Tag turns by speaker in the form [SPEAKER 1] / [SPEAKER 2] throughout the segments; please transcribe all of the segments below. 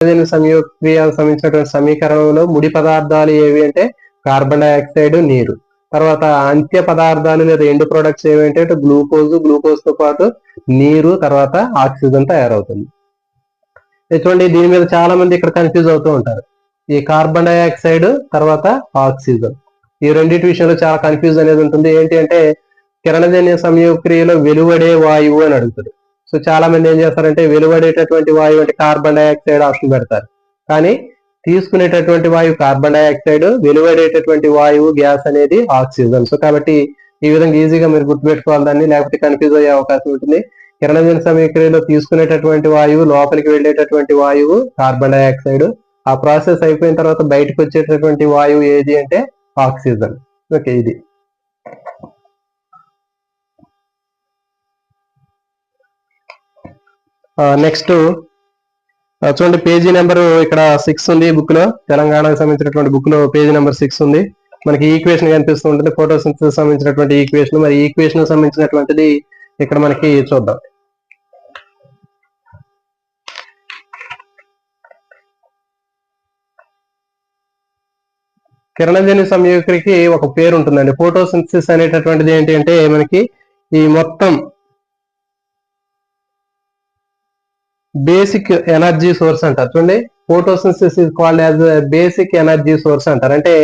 [SPEAKER 1] సంయోగక్రియకు సంబంధించినటువంటి సమీకరణంలో ముడి పదార్థాలు ఏవి అంటే కార్బన్ డైఆక్సైడ్, నీరు. తర్వాత అంత్య పదార్థాలు లేదా ఎండ్ ప్రొడక్ట్స్ ఏవి అంటే గ్లూకోజ్ తో పాటు నీరు, తర్వాత ఆక్సిజన్ తయారవుతుంది. చూడండి, దీని మీద చాలా మంది ఇక్కడ కన్ఫ్యూజ్ అవుతూ ఉంటారు. ఈ కార్బన్ డైఆక్సైడ్ తర్వాత ఆక్సిజన్, ఈ రెండింటి విషయంలో చాలా కన్ఫ్యూజ్ అనేది ఉంటుంది. ఏంటి అంటే కిరణజన్య సంయోగక్రియలో వెలువడే వాయువు అని అడుగుతారు. సో చాలా మంది ఏం చేస్తారంటే వెలువడేటటువంటి వాయువు అంటే కార్బన్ డైఆక్సైడ్ ఆప్షన్ పెడతారు, కానీ తీసుకునేటటువంటి వాయువు కార్బన్ డైఆక్సైడ్, వెలువడేటటువంటి వాయువు గ్యాస్ అనేది ఆక్సిజన్. సో కాబట్టి ఈ విధంగా ఈజీగా మీరు గుర్తుపెట్టుకోవాలి దాన్ని, లేకపోతే కన్ఫ్యూజ్ అయ్యే అవకాశం ఉంటుంది. కిరణజన్య సమీకరణలో తీసుకునేటటువంటి వాయువు, లోపలికి వెళ్ళేటటువంటి వాయువు కార్బన్ డైఆక్సైడ్. ఆ ప్రాసెస్ అయిపోయిన తర్వాత బయటకు వచ్చేటటువంటి వాయువు ఏది అంటే ఆక్సిజన్. ఓకే, ఇది నెక్స్ట్ చూడండి, పేజీ నెంబర్ ఇక్కడ 6 ఉంది బుక్ లో. తెలంగాణకు సంబంధించినటువంటి బుక్ లో పేజీ నెంబర్ 6 ఉంది. మనకి ఈక్వేషన్ కనిపిస్తూ ఉంటుంది, ఫోటోసింథసిస్ సంబంధించినటువంటి ఈక్వేషన్. మరి ఈక్వేషన్ సంబంధించినటువంటిది ఇక్కడ మనకి చూద్దాం. కిరణజన్య సంయోగక్రియకి ఒక పేరు ఉంటుందండి. ఫోటోసింథసిస్ అనేటటువంటిది ఏంటి అంటే మనకి ఈ మొత్తం బేసిక్ ఎనర్జీ సోర్స్ అంటారు. చూడండి, photosynthesis is called as basic energy source అంటారు. అంటే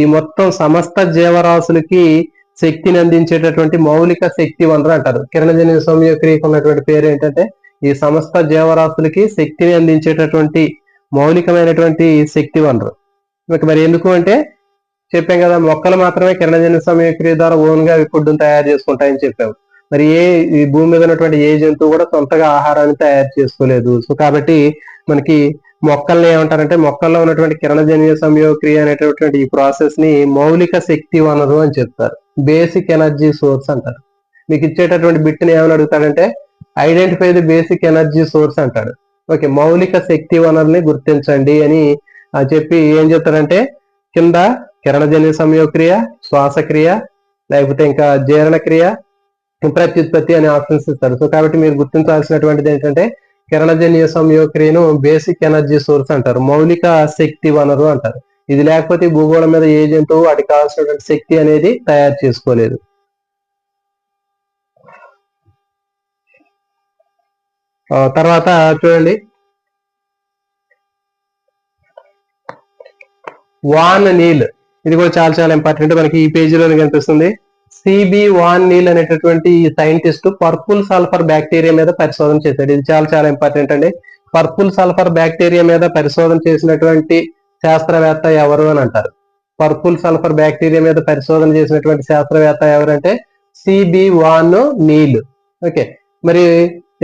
[SPEAKER 1] ఈ మొత్తం సమస్త జీవరాశులకి శక్తిని అందించేటటువంటి మౌలిక శక్తి వనరు అంటారు. కిరణజన్య సంయోగక్రియకు ఉన్నటువంటి పేరు ఏంటంటే ఈ సమస్త జీవరాశులకి శక్తిని అందించేటటువంటి మౌలికమైనటువంటి శక్తి వనరు. మరి ఎందుకు అంటే చెప్పాం కదా, మొక్కలు మాత్రమే కిరణజన్య సంయోగక్రియ ద్వారా ఓన్ గా ఫుడ్ని తయారు చేసుకుంటాయని చెప్పాము. మరి ఈ భూమి మీద ఉన్నటువంటి ఏ జంతువు కూడా సొంతగా ఆహారాన్ని తయారు చేసుకోలేదు. సో కాబట్టి మనకి మొక్కల్ని ఏమంటారంటే మొక్కల్లో ఉన్నటువంటి కిరణజన్య సంయోగక్రియ అనేటటువంటి ఈ ప్రాసెస్ ని మౌలిక శక్తి వనరు అని చెప్తారు, బేసిక్ ఎనర్జీ సోర్స్ అంటారు. మీకు ఇచ్చేటటువంటి బిట్ని ఏమని అడుగుతాడంటే identify the basic energy source అంటాడు. ఓకే, మౌలిక శక్తి వనరుని గుర్తించండి అని చెప్పి ఏం చెప్తారంటే కింద కిరణజన్య సంయోగక్రియ, శ్వాసక్రియ, లేకపోతే ఇంకా జీర్ణక్రియ, ప్రత్యుత్పత్తి అనే ఆప్షన్స్ ఇస్తారు. సో కాబట్టి మీరు గుర్తించాల్సినటువంటిది ఏంటంటే కిరణజన్య సంయోగక్రియను బేసిక్ ఎనర్జీ సోర్స్ అంటారు, మౌలిక శక్తి వనరు అంటారు. ఇది లేకపోతే భూగోళం మీద ఏ జంతువు వాటికి కావాల్సినటువంటి శక్తి అనేది తయారు చేసుకోలేదు. తర్వాత చూడండి, వాన్ నీల్, ఇది కూడా చాలా చాలా ఇంపార్టెంట్. మనకి ఈ పేజీలోనే కనిపిస్తుంది. సిబి వాన్ నీల్ అనేటటువంటి సైంటిస్ట్ పర్పుల్ సల్ఫర్ బ్యాక్టీరియా మీద పరిశోధన చేశాడు. ఇది చాలా చాలా ఇంపార్టెంట్ అండి. పర్పుల్ సల్ఫర్ బ్యాక్టీరియా మీద పరిశోధన చేసినటువంటి శాస్త్రవేత్త ఎవరు అని అంటారు. పర్పుల్ సల్ఫర్ బ్యాక్టీరియా మీద పరిశోధన చేసినటువంటి శాస్త్రవేత్త ఎవరంటే సిబి వాన్ నీల్. ఓకే, మరి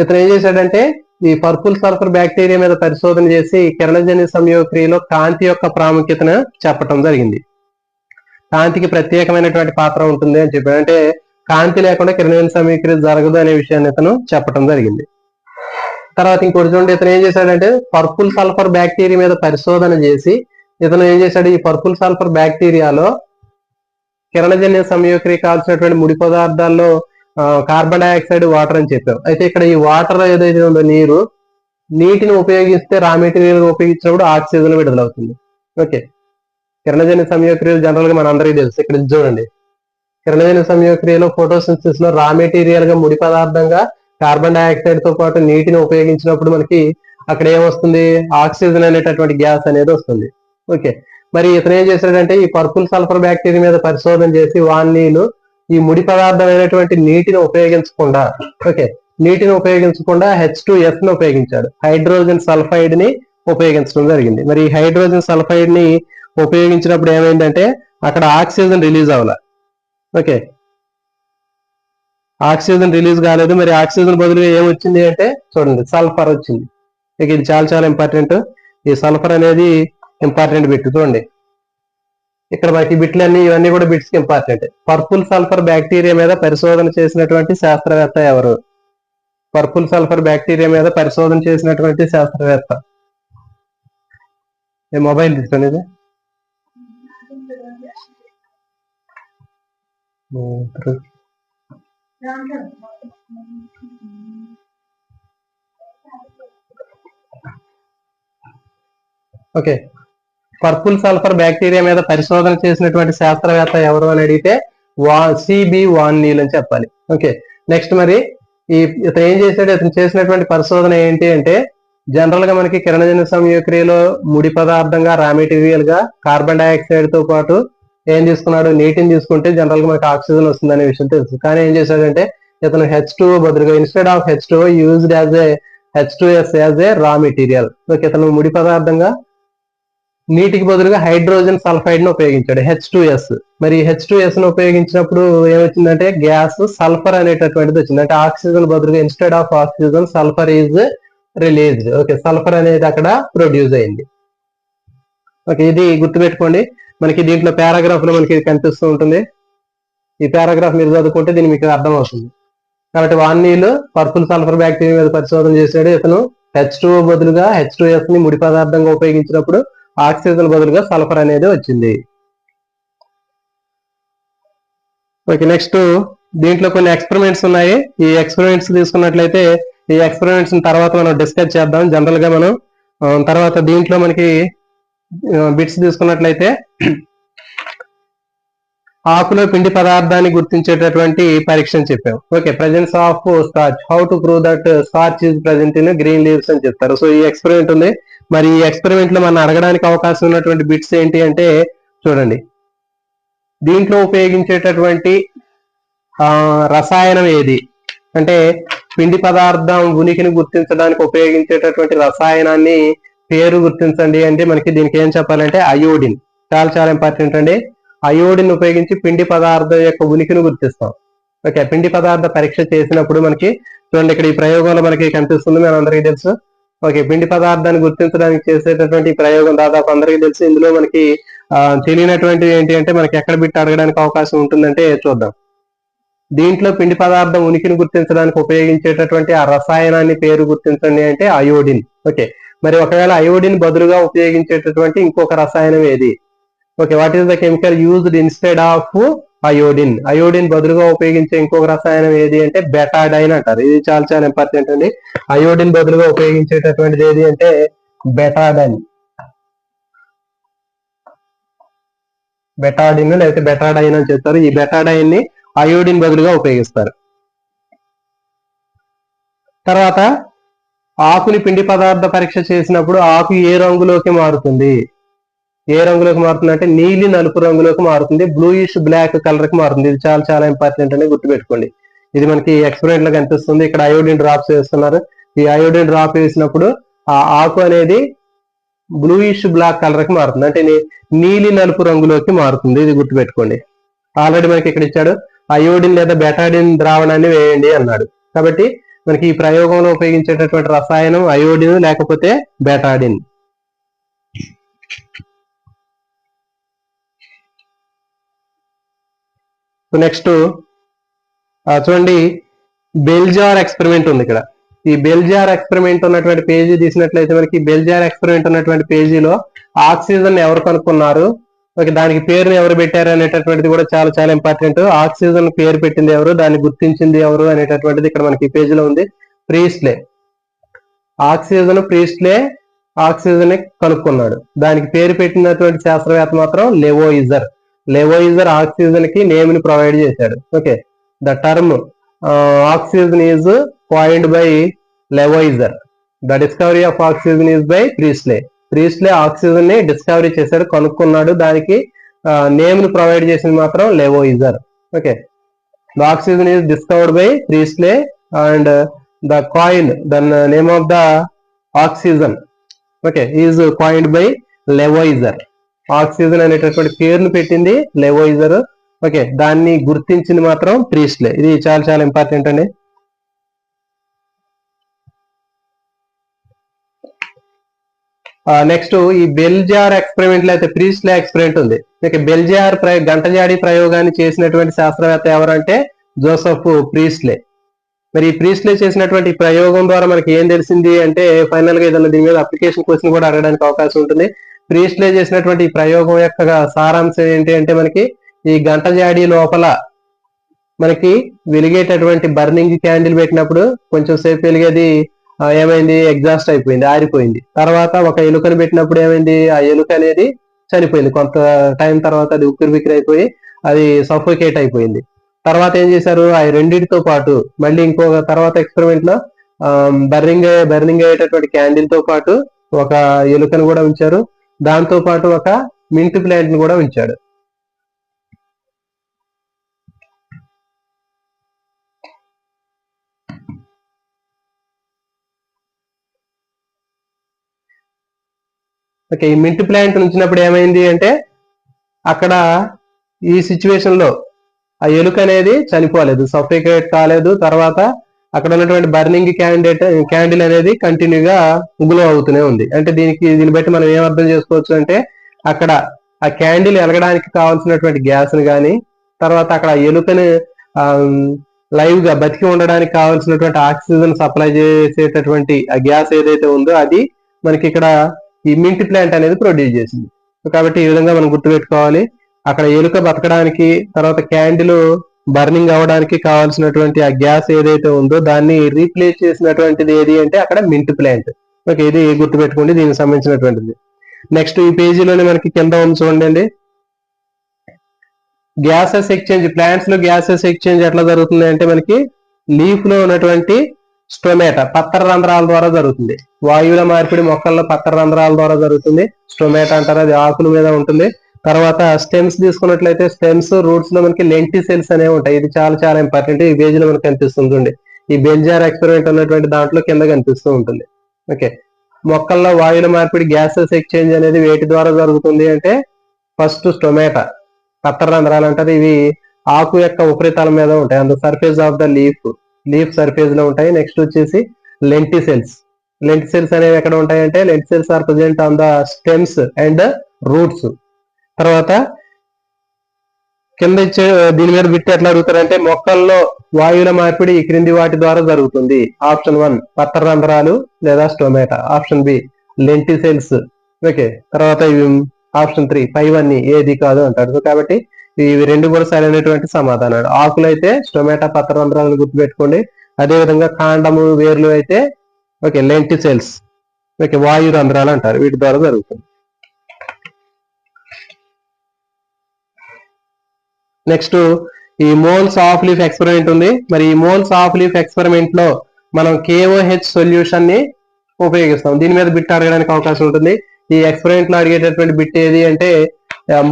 [SPEAKER 1] ఇతను ఏం చేశాడంటే ఈ పర్పుల్ సల్ఫర్ బ్యాక్టీరియా మీద పరిశోధన చేసి కిరణజన్య సంయోగక్రియలో కాంతి యొక్క ప్రాముఖ్యతను చెప్పడం జరిగింది. కాంతికి ప్రత్యేకమైనటువంటి పాత్ర ఉంటుంది అని చెప్పాడు. అంటే కాంతి లేకుండా కిరణజన్య సంయోగక్రియ జరగదు అనే విషయాన్ని ఇతను చెప్పడం జరిగింది. తర్వాత ఇంకోటి చూడండి, ఇతను ఏం చేశాడంటే పర్పుల్ సల్ఫర్ బ్యాక్టీరియా మీద పరిశోధన చేసి ఇతను ఏం చేశాడు, ఈ పర్పుల్ సల్ఫర్ బ్యాక్టీరియాలో కిరణజన్య సంయోగక్రియ కావాల్సినటువంటి ముడి పదార్థాల్లో కార్బన్ డైఆక్సైడ్, వాటర్ అని చెప్పాం. అయితే ఇక్కడ ఈ వాటర్ ఏదైతే ఉందో నీటిని ఉపయోగిస్తే రా మెటీరియల్ ఉపయోగించినప్పుడు ఆక్సిజన్ విడుదలవుతుంది. ఓకే, కిరణజన్య సంయోగక్రియలు జనరల్ గా మన అందరికీ తెలుసు. ఇక్కడ చూడండి, కిరణజన్య సంయోగక్రియలో ఫోటోసింథసిస్ లో రా మెటీరియల్ గా ముడి పదార్థంగా కార్బన్ డైఆక్సైడ్ తో పాటు నీటిని ఉపయోగించినప్పుడు మనకి అక్కడ ఏమొస్తుంది, ఆక్సిజన్ అనేటటువంటి గ్యాస్ అనేది వస్తుంది. ఓకే, మరి ఇతను ఏం చేశాడంటే ఈ పర్పుల్ సల్ఫర్ బ్యాక్టీరియా మీద పరిశోధన చేసి వాన్ నీల్ ఈ ముడి పదార్థమైనటువంటి నీటిని ఉపయోగించకుండా నీటిని ఉపయోగించకుండా H2S ని ఉపయోగించాడు, హైడ్రోజన్ సల్ఫైడ్ ని ఉపయోగించడం జరిగింది. మరి ఈ హైడ్రోజన్ సల్ఫైడ్ ని ఉపయోగించినప్పుడు ఏమైందంటే అక్కడ ఆక్సిజన్ రిలీజ్ అవ్వాలి. ఓకే, ఆక్సిజన్ రిలీజ్ కాలేదు. మరి ఆక్సిజన్ బదులుగా ఏమొచ్చింది అంటే చూడండి, సల్ఫర్ వచ్చింది. ఇక ఇది చాలా చాలా ఇంపార్టెంట్. ఈ సల్ఫర్ అనేది ఇంపార్టెంట్ బిట్. చూడండి, ఇక్కడ మనకి బిట్లన్నీ ఇవన్నీ కూడా bits important. Purple sulphur bacteria మీద పరిశోధన చేసినటువంటి శాస్త్రవేత్త ఎవరు? పర్పుల్ సల్ఫర్ బ్యాక్టీరియా మీద పరిశోధన చేసినటువంటి శాస్త్రవేత్త. మొబైల్ తీసుకునేది ఓకే, పర్పుల్ సల్ఫర్ బ్యాక్టీరియా మీద పరిశోధన చేసినటువంటి శాస్త్రవేత్త ఎవరు అని అడిగితే సిబి వాన్ నీల్ అని చెప్పాలి. ఓకే, నెక్స్ట్ మరి ఇతను ఏం చేశాడు, ఇతను చేసినటువంటి పరిశోధన ఏంటి అంటే జనరల్ గా మనకి కిరణజన్య సంయోక్రియలో ముడి పదార్థంగా రా మెటీరియల్ గా కార్బన్ డైఆక్సైడ్ తో పాటు ఏం తీసుకున్నాడు, నీటిని తీసుకుంటే జనరల్ గా మనకి ఆక్సిజన్ వస్తుంది అనే విషయం తెలుసు. కానీ ఏం చేశాడంటే ఇతను H2O బదులుగా instead of H2O used as a H2S as a raw material. Okay, ఇతను ముడి పదార్థంగా నీటికి బదులుగా హైడ్రోజన్ సల్ఫైడ్ ను ఉపయోగించాడు, H2S. మరి H2S ను ఉపయోగించినప్పుడు ఏమొచ్చిందంటే గ్యాస్ సల్ఫర్ అనేటటువంటిది వచ్చింది. అంటే ఆక్సిజన్ బదులుగా instead of oxygen sulphur is released. Okay, sulphur అనేది అక్కడ ప్రొడ్యూస్ అయింది. ఓకే, ఇది గుర్తుపెట్టుకోండి. మనకి దీంట్లో పారాగ్రాఫ్ లో మనకి కనిపిస్తూ ఉంటుంది. ఈ పారాగ్రాఫ్ మీరు చదువుకుంటే దీన్ని మీకు అర్థం అవుతుంది. కాబట్టి Van Niel purple sulphur bacteria మీద పరిశోధన చేశాడు. ఇతను H2O బదులుగా H2S ని ముడి పదార్థంగా ఉపయోగించినప్పుడు ఆక్సిజన్ బదులుగా సల్ఫర్ అనేది వచ్చింది. ఓకే, నెక్స్ట్ దీంట్లో కొన్ని ఎక్స్పెరిమెంట్స్ ఉన్నాయి. ఈ ఎక్స్పెరిమెంట్స్ తీసుకున్నట్లయితే ఈ ఎక్స్పెరిమెంట్స్ తర్వాత మనం డిస్కస్ చేద్దాం. జనరల్ గా మనం తర్వాత దీంట్లో మనకి బిట్స్ తీసుకున్నట్లయితే ఆకులో పిండి పదార్థాన్ని గుర్తించేటటువంటి పరీక్ష అని చెప్పాం. Okay, presence of starch, how to prove that starch is present in green leaves అని చెప్తారు. సో ఈ ఎక్స్పెరిమెంట్ ఉంది. మరి ఈ ఎక్స్పెరిమెంట్ లో మనం అడగడానికి అవకాశం ఉన్నటువంటి బిట్స్ ఏంటి అంటే చూడండి, దీంట్లో ఉపయోగించేటటువంటి రసాయనం ఏది అంటే పిండి పదార్థం ఉనికిని గుర్తించడానికి ఉపయోగించేటటువంటి రసాయనాన్ని పేరు గుర్తించండి అంటే మనకి దీనికి ఏం చెప్పాలంటే అయోడిన్. చాలా చాలా ఇంపార్టెంట్ అండి. అయోడిన్ ఉపయోగించి పిండి పదార్థం యొక్క ఉనికిని గుర్తిస్తాం. ఓకే, పిండి పదార్థ పరీక్ష చేసినప్పుడు మనకి చూడండి ఇక్కడ ఈ ప్రయోగంలో మనకి కనిపిస్తుంది, మన అందరికీ తెలుసు. ఓకే, పిండి పదార్థాన్ని గుర్తించడానికి చేసేటటువంటి ప్రయోగం దాదాపు అందరికీ తెలుసు. ఇందులో మనకి తెలియనటువంటి ఏంటి అంటే మనకి ఎక్కడ బిట్ అడగడానికి అవకాశం ఉంటుందంటే చూద్దాం. దీంట్లో పిండి పదార్థం ఉనికిని గుర్తించడానికి ఉపయోగించేటటువంటి ఆ రసాయనాన్ని పేరు గుర్తించండి అంటే అయోడిన్. ఓకే, మరి ఒకవేళ అయోడిన్ బదులుగా ఉపయోగించేటటువంటి ఇంకొక రసాయనం ఏది? Okay, what is the chemical used instead of iodine? Iodine బదులుగా ఉపయోగించే ఇంకొక రసాయనం ఏది అంటే బెటాడైన్ అంటారు. ఇది చాలా చాలా ఇంపార్టెంట్ అండి. అయోడిన్ బదులుగా ఉపయోగించేటటువంటిది ఏది అంటే బెటాడైన్, బెటాడిన్ లేకపోతే బెటాడైన్ అని చెప్తారు. ఈ బెటాడైన్ ని అయోడిన్ బదులుగా ఉపయోగిస్తారు. తర్వాత ఆకుని పిండి పదార్థ పరీక్ష చేసినప్పుడు ఆకు ఏ రంగులోకి మారుతుంది? ఏ రంగులోకి మారుతుంది అంటే నీలి నలుపు రంగులోకి మారుతుంది, బ్లూయిష్ బ్లాక్ కలర్ కి మారుతుంది. ఇది చాలా చాలా ఇంపార్టెంట్ అని గుర్తుపెట్టుకోండి. ఇది మనకి ఎక్స్పెరిమెంట్ లో కనిపిస్తుంది. ఇక్కడ అయోడిన్ డ్రాప్స్ వేస్తున్నారు. ఈ అయోడిన్ డ్రాప్ వేసినప్పుడు ఆ ఆకు అనేది బ్లూయిష్ బ్లాక్ కలర్ కి మారుతుంది, అంటే నీలి నలుపు రంగులోకి మారుతుంది. ఇది గుర్తుపెట్టుకోండి. ఆల్రెడీ మనకి ఇక్కడ ఇచ్చాడు అయోడిన్ లేదా బెటాడిన్ ద్రావణాన్ని వేయండి అన్నాడు. కాబట్టి మనకి ఈ ప్రయోగంలో ఉపయోగించేటటువంటి రసాయనం అయోడిన్ లేకపోతే బెటాడిన్. నెక్స్ట్ చూడండి, బెల్జార్ ఎక్స్పెరిమెంట్ ఉంది ఇక్కడ. ఈ బెల్జార్ ఎక్స్పెరిమెంట్ ఉన్నటువంటి పేజీ తీసినట్లయితే మనకి బెల్జార్ ఎక్స్పెరిమెంట్ ఉన్నటువంటి పేజీలో ఆక్సిజన్ ఎవరు కనుక్కున్నారు, ఓకే, దానికి పేరుని ఎవరు పెట్టారు అనేటటువంటిది కూడా చాలా చాలా ఇంపార్టెంట్. ఆక్సిజన్ పేరు పెట్టింది ఎవరు, దాన్ని గుర్తించింది ఎవరు అనేటటువంటిది ఇక్కడ మనకి ఈ పేజీలో ఉంది. ప్రీస్లే. ప్రీస్లే ఆక్సిజన్ కనుక్కున్నాడు. దానికి పేరు పెట్టినటువంటి శాస్త్రవేత్త మాత్రం లెవోయిజర్. లెవోయిజర్ ఆక్సిజన్ కి నేమ్ ని ప్రొవైడ్ చేశాడు. Okay, the term oxygen is coined by Lavoisier. The discovery of oxygen is by Priestley. Priestley oxygen ని డిస్కవరీ చేశాడు, కనుక్కున్నాడు. దానికి నేమ్ ని ప్రొవైడ్ చేసింది మాత్రం Lavoisier. Okay, the oxygen is discovered by Priestley and the coin the name of the oxygen okay is coined by Lavoisier. Oxygen అనేటటువంటి పేరును పెట్టింది లెవోయిజర్. ఓకే, దాన్ని గుర్తించింది మాత్రం ప్రీస్లే. ఇది చాలా చాలా ఇంపార్టెంట్ అండి. నెక్స్ట్ ఈ బెల్జార్ ఎక్స్పెరిమెంట్ లో అయితే ప్రీస్లే ఎక్స్పెరిమెంట్ ఉంది. ఓకే, బెల్జార్ గంటజాడి ప్రయోగాన్ని చేసినటువంటి శాస్త్రవేత్త ఎవరంటే జోసెఫ్ ప్రీస్లే. మరి ఈ ప్రీస్లే చేసినటువంటి ప్రయోగం ద్వారా మనకి ఏం తెలిసింది అంటే ఫైనల్ గా ఏదైనా దీని మీద అప్లికేషన్ క్వశ్చన్ కూడా అడగడానికి అవకాశం ఉంటుంది. ప్రీస్లే చేసినటువంటి ఈ ప్రయోగం యొక్క సారాంశం ఏంటి అంటే మనకి ఈ గంటజాడి లోపల మనకి వెలిగేటటువంటి బర్నింగ్ క్యాండిల్ పెట్టినప్పుడు కొంచెం సేపు వెలిగేది ఏమైంది, ఎగ్జాస్ట్ అయిపోయింది, ఆరిపోయింది. తర్వాత ఒక ఎలుకను పెట్టినప్పుడు ఏమైంది, ఆ ఎలుక అనేది చనిపోయింది. కొంత టైం తర్వాత అది ఉక్కిరి బిక్కిరి అయిపోయి అది సఫోకేట్ అయిపోయింది. తర్వాత ఏం చేశారు, ఆ రెండింటితో పాటు మళ్ళీ ఇంకొక తర్వాత ఎక్స్పెరిమెంట్ లో బర్నింగ్ అయ్యేటటువంటి క్యాండిల్ తో పాటు ఒక ఎలుకను కూడా ఉంచారు. దాంతో పాటు ఒక మింట్ ప్లాంట్ ని కూడా ఉంచాడు. ఓకే, ఈ మింట్ ప్లాంట్ ఉంచినప్పుడు ఏమైంది అంటే అక్కడ ఈ సిచ్యువేషన్ లో ఆ ఎలుక అనేది చనిపోలేదు, సఫోకేట్ కాలేదు. తర్వాత అక్కడ ఉన్నటువంటి బర్నింగ్ క్యాండిల్ అనేది కంటిన్యూగా గ్లో అవుతూనే ఉంది. అంటే దీన్ని బట్టి మనం ఏం అర్థం చేసుకోవచ్చు అంటే అక్కడ ఆ క్యాండిల్ వెలగడానికి కావాల్సినటువంటి గ్యాస్ ని కానీ, తర్వాత అక్కడ ఎలుకని లైవ్ గా బతికి ఉండడానికి కావాల్సినటువంటి ఆక్సిజన్ సప్లై చేసేటటువంటి ఆ గ్యాస్ ఏదైతే ఉందో అది మనకి ఇక్కడ ఈ మింట్ ప్లాంట్ అనేది ప్రొడ్యూస్ చేసింది. కాబట్టి ఈ విధంగా మనం గుర్తుపెట్టుకోవాలి, అక్కడ ఎలుక బతకడానికి, తర్వాత క్యాండిల్ బర్నింగ్ అవ్వడానికి కావాల్సినటువంటి ఆ గ్యాస్ ఏదైతే ఉందో దాన్ని రీప్లేస్ చేసినటువంటిది ఏది అంటే అక్కడ మింట్ ప్లాంట్. ఓకే, ఇది గుర్తుపెట్టుకోండి దీనికి సంబంధించినటువంటిది. నెక్స్ట్ ఈ పేజీలోనే మనకి కింద ఉంది చూడండి, గ్యాసెస్ ఎక్స్చేంజ్. ప్లాంట్స్ లో గ్యాసెస్ ఎక్స్చేంజ్ ఎట్లా జరుగుతుంది అంటే మనకి లీఫ్ లో ఉన్నటువంటి స్టొమాటా పత్ర రంధ్రాల ద్వారా జరుగుతుంది. వాయువుల మార్పిడి మొక్కల్లో పత్ర రంధ్రాల ద్వారా జరుగుతుంది. స్టొమాటా అంటారు, అది ఆకుల మీద ఉంటుంది. తర్వాత స్టెమ్స్ తీసుకున్నట్లయితే స్టెమ్స్, రూట్స్ లో మనకి లెంటిసెల్స్ అనేవి ఉంటాయి. ఇది చాలా చాలా ఇంపార్టెంట్, ఈ పేజ్ లో మనకి కనిపిస్తుంది. ఈ బెంజార్ ఎక్స్పెరిమెంట్ ఉన్నటువంటి దాంట్లో కింద కనిపిస్తూ ఉంటుంది. ఓకే, మొక్కల్లో వాయువుల మార్పిడి గ్యాసెస్ ఎక్స్చేంజ్ అనేది వేటి ద్వారా జరుగుతుంది అంటే ఫస్ట్ స్టొమాటా పత్ర రంధ్రాలు అంటారు. ఇవి ఆకు యొక్క ఉపరితలం మీద ఉంటాయి, on the surface of the leaf surface లో ఉంటాయి. నెక్స్ట్ వచ్చేసి లెంటిసెల్స్. లెంటిసెల్స్ అనేవి ఎక్కడ ఉంటాయంటే lenticels are present on the stems and roots. తర్వాత కింద ఇచ్చే దీని మీద బిట్టి ఎట్లా అడుగుతారంటే మొక్కల్లో వాయువుల మార్పిడి ఈ క్రింది వాటి ద్వారా జరుగుతుంది. ఆప్షన్ 1 పత్ర రంధ్రాలు లేదా stomata, option B lenticels. Okay, తర్వాత ఆప్షన్ 3 పైవన్నీ ఏది కాదు అంటారు. సో కాబట్టి ఇవి రెండు కూడా సరైనటువంటి సమాధానాలు. ఆకులు అయితే స్టొమాటా పత్ర రంధ్రాలను గుర్తుపెట్టుకోండి. అదేవిధంగా కాండము, వేర్లు అయితే ఓకే లెంటిసెల్స్, ఓకే వాయు రంధ్రాలు అంటారు, వీటి ద్వారా జరుగుతుంది. నెక్స్ట్ ఈ మోల్స్ ఆఫ్ లీఫ్ ఎక్స్పెరిమెంట్ ఉంది. మరి ఈ మోల్స్ ఆఫ్ లీఫ్ ఎక్స్పెరిమెంట్ లో మనం KOH సొల్యూషన్ ని ఉపయోగిస్తాం. దీని మీద బిట్ అడగడానికి అవకాశం ఉంటుంది. ఈ ఎక్స్పెరిమెంట్ లో అడిగేటటువంటి బిట్ ఏది అంటే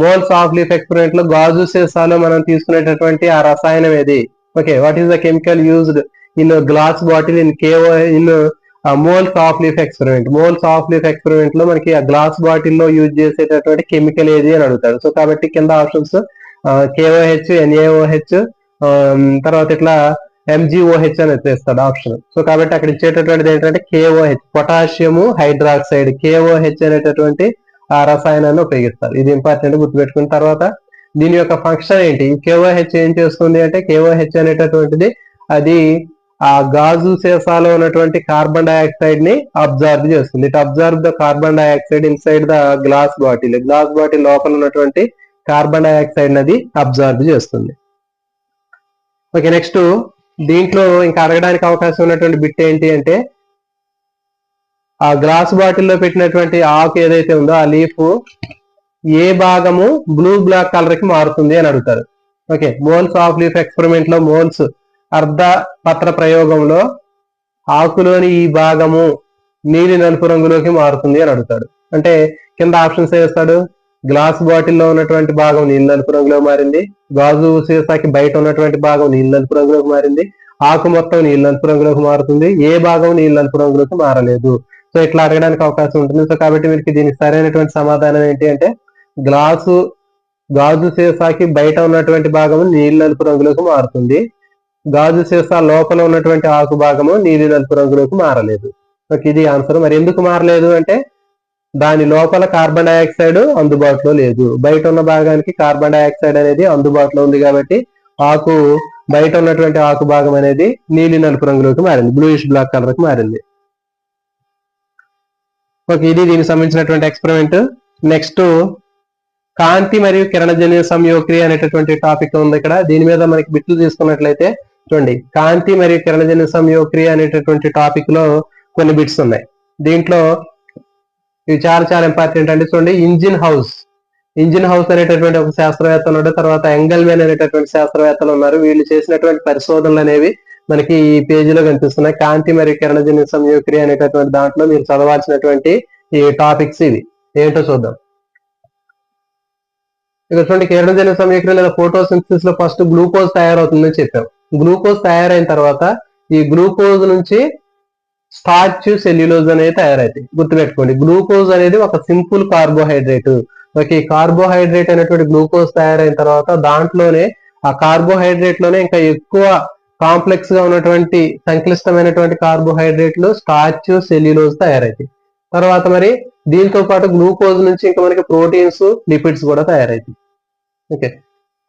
[SPEAKER 1] మోల్స్ ఆఫ్ లీఫ్ ఎక్స్పెరిమెంట్ లో గాజు సీసాలో మనం తీసుకునేటటువంటి ఆ రసాయనం ఏది. Okay, what is the chemical used in glass bottle in moles of leaf experiment. Moles of leaf experiment లో మనకి ఆ గ్లాస్ బాటిల్ లో యూజ్ చేసేటటువంటి కెమికల్ ఏది అని అడుగుతాడు. సో కాబట్టి కింద ఆప్షన్స్ KOH, NaOH, తర్వాత ఇట్లా MgOH అని వచ్చేస్తాడు ఆప్షన్. సో కాబట్టి అక్కడ ఇచ్చేటటువంటిది ఏంటంటే KOH పొటాషియం హైడ్రాక్సైడ్, KOH అనేటటువంటి ఆ రసాయనాన్ని ఉపయోగిస్తారు. ఇది ఇంపార్టెంట్ గుర్తుపెట్టుకున్న తర్వాత దీని యొక్క ఫంక్షన్ ఏంటి, KOH ఏం చేస్తుంది అంటే KOH అనేటటువంటిది అది ఆ గాజు సీసాలో ఉన్నటువంటి కార్బన్ డైఆక్సైడ్ ని అబ్జర్వ్ చేస్తుంది. It observe the carbon dioxide inside the glass bottle. Glass bottle లోపల ఉన్నటువంటి కార్బన్ డైఆక్సైడ్ నది అబ్జర్వ్ చేస్తుంది. ఓకే, నెక్స్ట్ దీంట్లో ఇంకా అడగడానికి అవకాశం ఉన్నటువంటి బిట్ ఏంటి అంటే ఆ గ్లాస్ బాటిల్లో పెట్టినటువంటి ఆకు ఏదైతే ఉందో ఆ లీఫ్ ఏ భాగము బ్లూ బ్లాక్ కలర్ కి మారుతుంది అని అడుగుతారు. Okay, moles of leaf experiment లో మోల్స్ అర్ధ పత్ర ప్రయోగంలో ఆకులోని ఈ భాగము నీలి నలుపు రంగులోకి మారుతుంది అని అడుగుతాడు. అంటే కింద ఆప్షన్స్ వేస్తాడు, గ్లాస్ బాటిల్లో ఉన్నటువంటి భాగం నీలి నలుపు రంగులో మారింది, గాజు సీసాకి బయట ఉన్నటువంటి భాగం నీలి నలుపు రంగులోకి మారింది, ఆకు మొత్తం నీలి నలుపు రంగులోకి మారుతుంది, ఏ భాగం నీలి నలుపు రంగులోకి మారలేదు. సో ఇట్లా అడగడానికి అవకాశం ఉంటుంది. సో కాబట్టి వీరికి దీనికి సరైనటువంటి సమాధానం ఏంటి అంటే గాజు సీసాకి బయట ఉన్నటువంటి భాగము నీలి నలుపు రంగులోకి మారుతుంది, గాజు సీసా లోపల ఉన్నటువంటి ఆకు భాగము నీలి నలుపు రంగులోకి మారలేదు. ఓకే, ఇది ఆన్సర్. మరి ఎందుకు మారలేదు అంటే దాని లోపల కార్బన్ డైఆక్సైడ్ అందుబాటులో లేదు, బయట ఉన్న భాగానికి కార్బన్ డైఆక్సైడ్ అనేది అందుబాటులో ఉంది కాబట్టి ఆకు బయట ఉన్నటువంటి ఆకు భాగం అనేది నీలి నలుపు రంగులోకి మారింది, బ్లూయిష్ బ్లాక్ కలర్ కి మారింది. ఓకే, ఇది దీనికి సంబంధించినటువంటి ఎక్స్పెరిమెంట్. నెక్స్ట్ కాంతి మరియు కిరణజన్య సంయోక్రియ అనేటటువంటి టాపిక్ ఉంది ఇక్కడ. దీని మీద మనకి బిట్లు తీసుకున్నట్లయితే చూడండి, కాంతి మరియు కిరణజన్య సంయోక్రియ అనేటటువంటి టాపిక్ లో కొన్ని బిట్స్ ఉన్నాయి దీంట్లో. ఇవి చాలా చాలా ఇంపార్టెంట్ అండి. చూడండి, ఇంజిన్ హౌస్ అనేటటువంటి ఒక శాస్త్రవేత్త ఉన్నాడు. తర్వాత ఎంగల్మెన్ అనేటటువంటి శాస్త్రవేత్తలు ఉన్నారు. వీళ్ళు చేసినటువంటి పరిశోధనలు అనేవి మనకి ఈ పేజీలో కనిపిస్తున్నాయి. కాంతి మరియు కిరణజన్య సంయోగక్రియ అనేటటువంటి దాంట్లో మీరు చదవాల్సినటువంటి ఈ టాపిక్స్ ఇవి ఏంటో చూద్దాం. ఇక్కడ చూడండి, కిరణజన్య సంయోగక్రియ లేదా ఫోటోసింథసిస్ లో ఫస్ట్ గ్లూకోజ్ తయారవుతుందని చెప్పాం. గ్లూకోజ్ తయారైన తర్వాత ఈ గ్లూకోజ్ నుంచి స్టార్చ్, సెల్యులోజ్ అనేది తయారైతాయి. గుర్తుపెట్టుకోండి, గ్లూకోజ్ అనేది ఒక సింపుల్ కార్బోహైడ్రేట్. ఓకే, కార్బోహైడ్రేట్ అనేటువంటి గ్లూకోజ్ తయారైన తర్వాత దాంట్లోనే ఆ కార్బోహైడ్రేట్ లోనే ఇంకా ఎక్కువ కాంప్లెక్స్ గా ఉన్నటువంటి సంక్లిష్టమైనటువంటి కార్బోహైడ్రేట్లు స్టార్చ్, సెల్యులోజ్ తయారైతాయి. తర్వాత మరి దీంతో పాటు గ్లూకోజ్ నుంచి ఇంకా మనకి ప్రోటీన్స్, లిపిడ్స్ కూడా తయారైతాయి. ఓకే,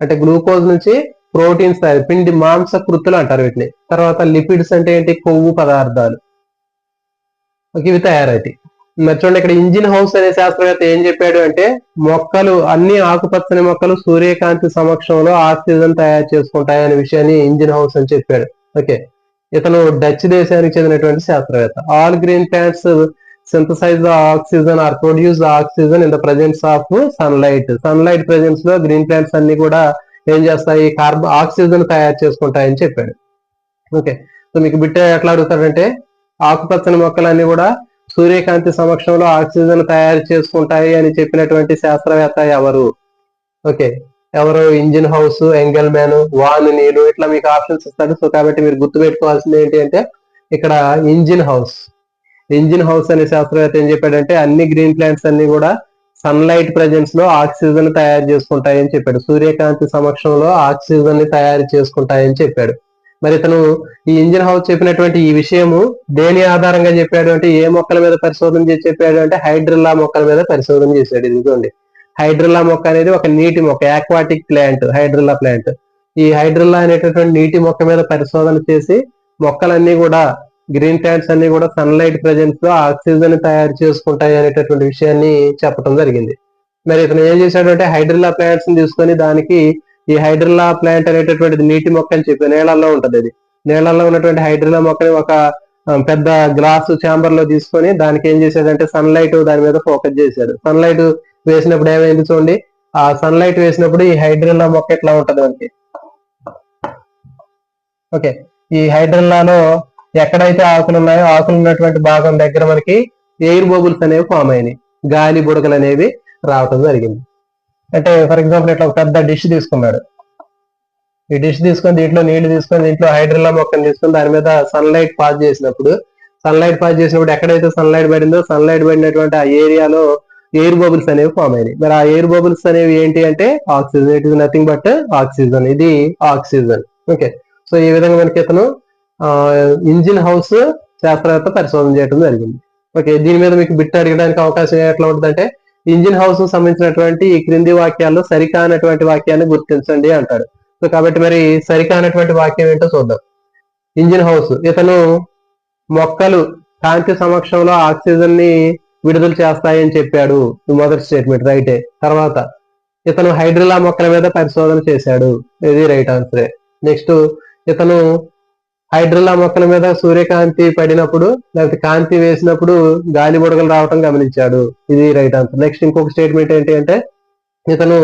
[SPEAKER 1] అంటే గ్లూకోజ్ నుంచి ప్రోటీన్స్ తయారు, పిండి మాంసకృతులు అంటారు వీటిని. తర్వాత లిపిడ్స్ అంటే ఏంటి, కొవ్వు పదార్థాలు, ఇవి తయారైతాయి. మరి చూడండి, ఇక్కడ ఇంజిన్ హౌస్ అనే శాస్త్రవేత్త ఏం చెప్పాడు అంటే, మొక్కలు అన్ని ఆకుపచ్చని మొక్కలు సూర్యకాంతి సమక్షంలో ఆక్సిజన్ తయారు చేసుకుంటాయి అనే విషయాన్ని ఇంజిన్ హౌస్ అని చెప్పాడు. ఓకే, ఇతను డచ్ దేశానికి చెందినటువంటి శాస్త్రవేత్త. All green plants synthesize the oxygen or produce the oxygen in the presence of sunlight presence లో గ్రీన్ ప్లాంట్స్ అన్ని కూడా ఏం చేస్తాయి, ఆక్సిజన్ తయారు చేసుకుంటాయని చెప్పాడు. ఓకే, సో మీకు బిట్ట ఎట్లా అడుగుతాడంటే, ఆకుపచ్చని మొక్కలన్నీ కూడా సూర్యకాంతి సమక్షంలో ఆక్సిజన్ తయారు చేసుకుంటాయి అని చెప్పినటువంటి శాస్త్రవేత్త ఎవరు? ఓకే, ఎవరు? ఇంజిన్ హౌస్, ఎంగెల్మ్యాన్, వాన్ నీలు, ఇట్లా మీకు ఆప్షన్స్ ఇస్తాడు. సో కాబట్టి మీరు గుర్తు పెట్టుకోవాల్సింది ఏంటి అంటే, ఇక్కడ ఇంజిన్ హౌస్ అనే శాస్త్రవేత్త ఏం చెప్పాడంటే, అన్ని గ్రీన్ ప్లాంట్స్ అన్ని కూడా సన్లైట్ ప్రెజెన్స్ లో ఆక్సిజన్ తయారు చేసుకుంటాయని చెప్పాడు. సూర్యకాంతి సమక్షంలో ఆక్సిజన్ ని తయారు చేసుకుంటాయని చెప్పాడు. మరి ఇతను ఈ ఇంజిన్ హౌస్ చెప్పినటువంటి ఈ విషయము దేని ఆధారంగా చెప్పాడు అంటే, ఏ మొక్కల మీద పరిశోధన చేసి చెప్పాడు అంటే, హైడ్రిల్లా మొక్కల మీద పరిశోధన చేశాడు. ఇదిగోండి, హైడ్రిల్లా మొక్క అనేది ఒక నీటి మొక్క, ఆక్వాటిక్ ప్లాంట్, హైడ్రిల్లా ప్లాంట్. ఈ హైడ్రిల్లా అనేటటువంటి నీటి మొక్క మీద పరిశోధన చేసి మొక్కలన్నీ కూడా, గ్రీన్ ప్లాంట్స్ అన్ని కూడా సన్లైట్ ప్రెజెన్స్ లో ఆక్సిజన్ తయారు చేసుకుంటాయి అనేటటువంటి విషయాన్ని చెప్పడం జరిగింది. మరి ఇతను ఏం చేశాడు అంటే, హైడ్రిల్లా ప్లాంట్స్ ని తీసుకొని దానికి ఈ హైడ్రిల్లా ప్లాంట్ అనేటటువంటిది నీటి మొక్క అని చెప్పి నీళ్ళల్లో ఉంటది. అది నీళ్ళల్లో ఉన్నటువంటి హైడ్రిల్లా మొక్కని ఒక పెద్ద గ్లాసు ఛాంబర్ లో తీసుకొని దానికి ఏం చేశాడంటే, సన్లైట్ దాని మీద ఫోకస్ చేశాడు. సన్లైట్ వేసినప్పుడు ఏమైంది చూడండి, ఆ సన్లైట్ వేసినప్పుడు ఈ హైడ్రిల్లా మొక్క ఎట్లా ఉంటది మనకి. ఓకే, ఈ హైడ్రిల్లాలో ఎక్కడైతే ఆకులు ఉన్నాయో ఆకులు ఉన్నటువంటి భాగం దగ్గర మనకి ఎయిర్ బబుల్స్ అనేవి ఫామ్ అయినాయి, గాలి బుడగలు అనేవి రావటం జరిగింది. అంటే ఫర్ ఎగ్జాంపుల్ ఇట్లా ఒక పెద్ద డిష్ తీసుకున్నాడు. ఈ డిష్ తీసుకొని దీంట్లో నీళ్లు తీసుకొని దీంట్లో హైడ్రిల్లా మొక్కను తీసుకొని దాని మీద సన్లైట్ పాస్ చేసినప్పుడు ఎక్కడైతే సన్లైట్ పడిందో సన్లైట్ పడినటువంటి ఆ ఏరియాలో ఎయిర్ బబుల్స్ అనేవి ఫామ్ అయినాయి. మరి ఆ ఎయిర్ బబుల్స్ అనేవి ఏంటి అంటే oxygen. It is nothing but oxygen. ఇది ఆక్సిజన్. ఓకే, సో ఈ విధంగా మనకి ఇతను ఇంజిన్ హౌస్ శాస్త్రవేత్త పరిశోధన చేయడం జరిగింది. ఓకే, దీని మీద మీకు బిట్ అడగడానికి అవకాశం ఎట్లా ఉంటుందంటే, ఇంజిన్ హౌస్ కు సంబంధించినటువంటి ఈ క్రింది వాక్యాల్లో సరికానటువంటి వాక్యాన్ని గుర్తించండి అంటాడు. సో కాబట్టి మరి సరికానటువంటి వాక్యం ఏంటో చూద్దాం. ఇంజిన్ హౌస్, ఇతను మొక్కలు కాంతి సమక్షంలో ఆక్సిజన్ ని విడుదల చేస్తాయని చెప్పాడు. మొదటి స్టేట్మెంట్ రైటే. తర్వాత ఇతను హైడ్రిల్లా మొక్కల మీద పరిశోధన చేశాడు. ఇది రైట్ ఆన్సరే. నెక్స్ట్, ఇతను హైడ్రిల్లా మొక్కల మీద సూర్యకాంతి పడినప్పుడు లేకపోతే కాంతి వేసినప్పుడు గాలి బుడగలు రావటం గమనించాడు. ఇది రైట్ ఆన్సర్. నెక్స్ట్ ఇంకొక స్టేట్మెంట్ ఏంటి అంటే, ఇతను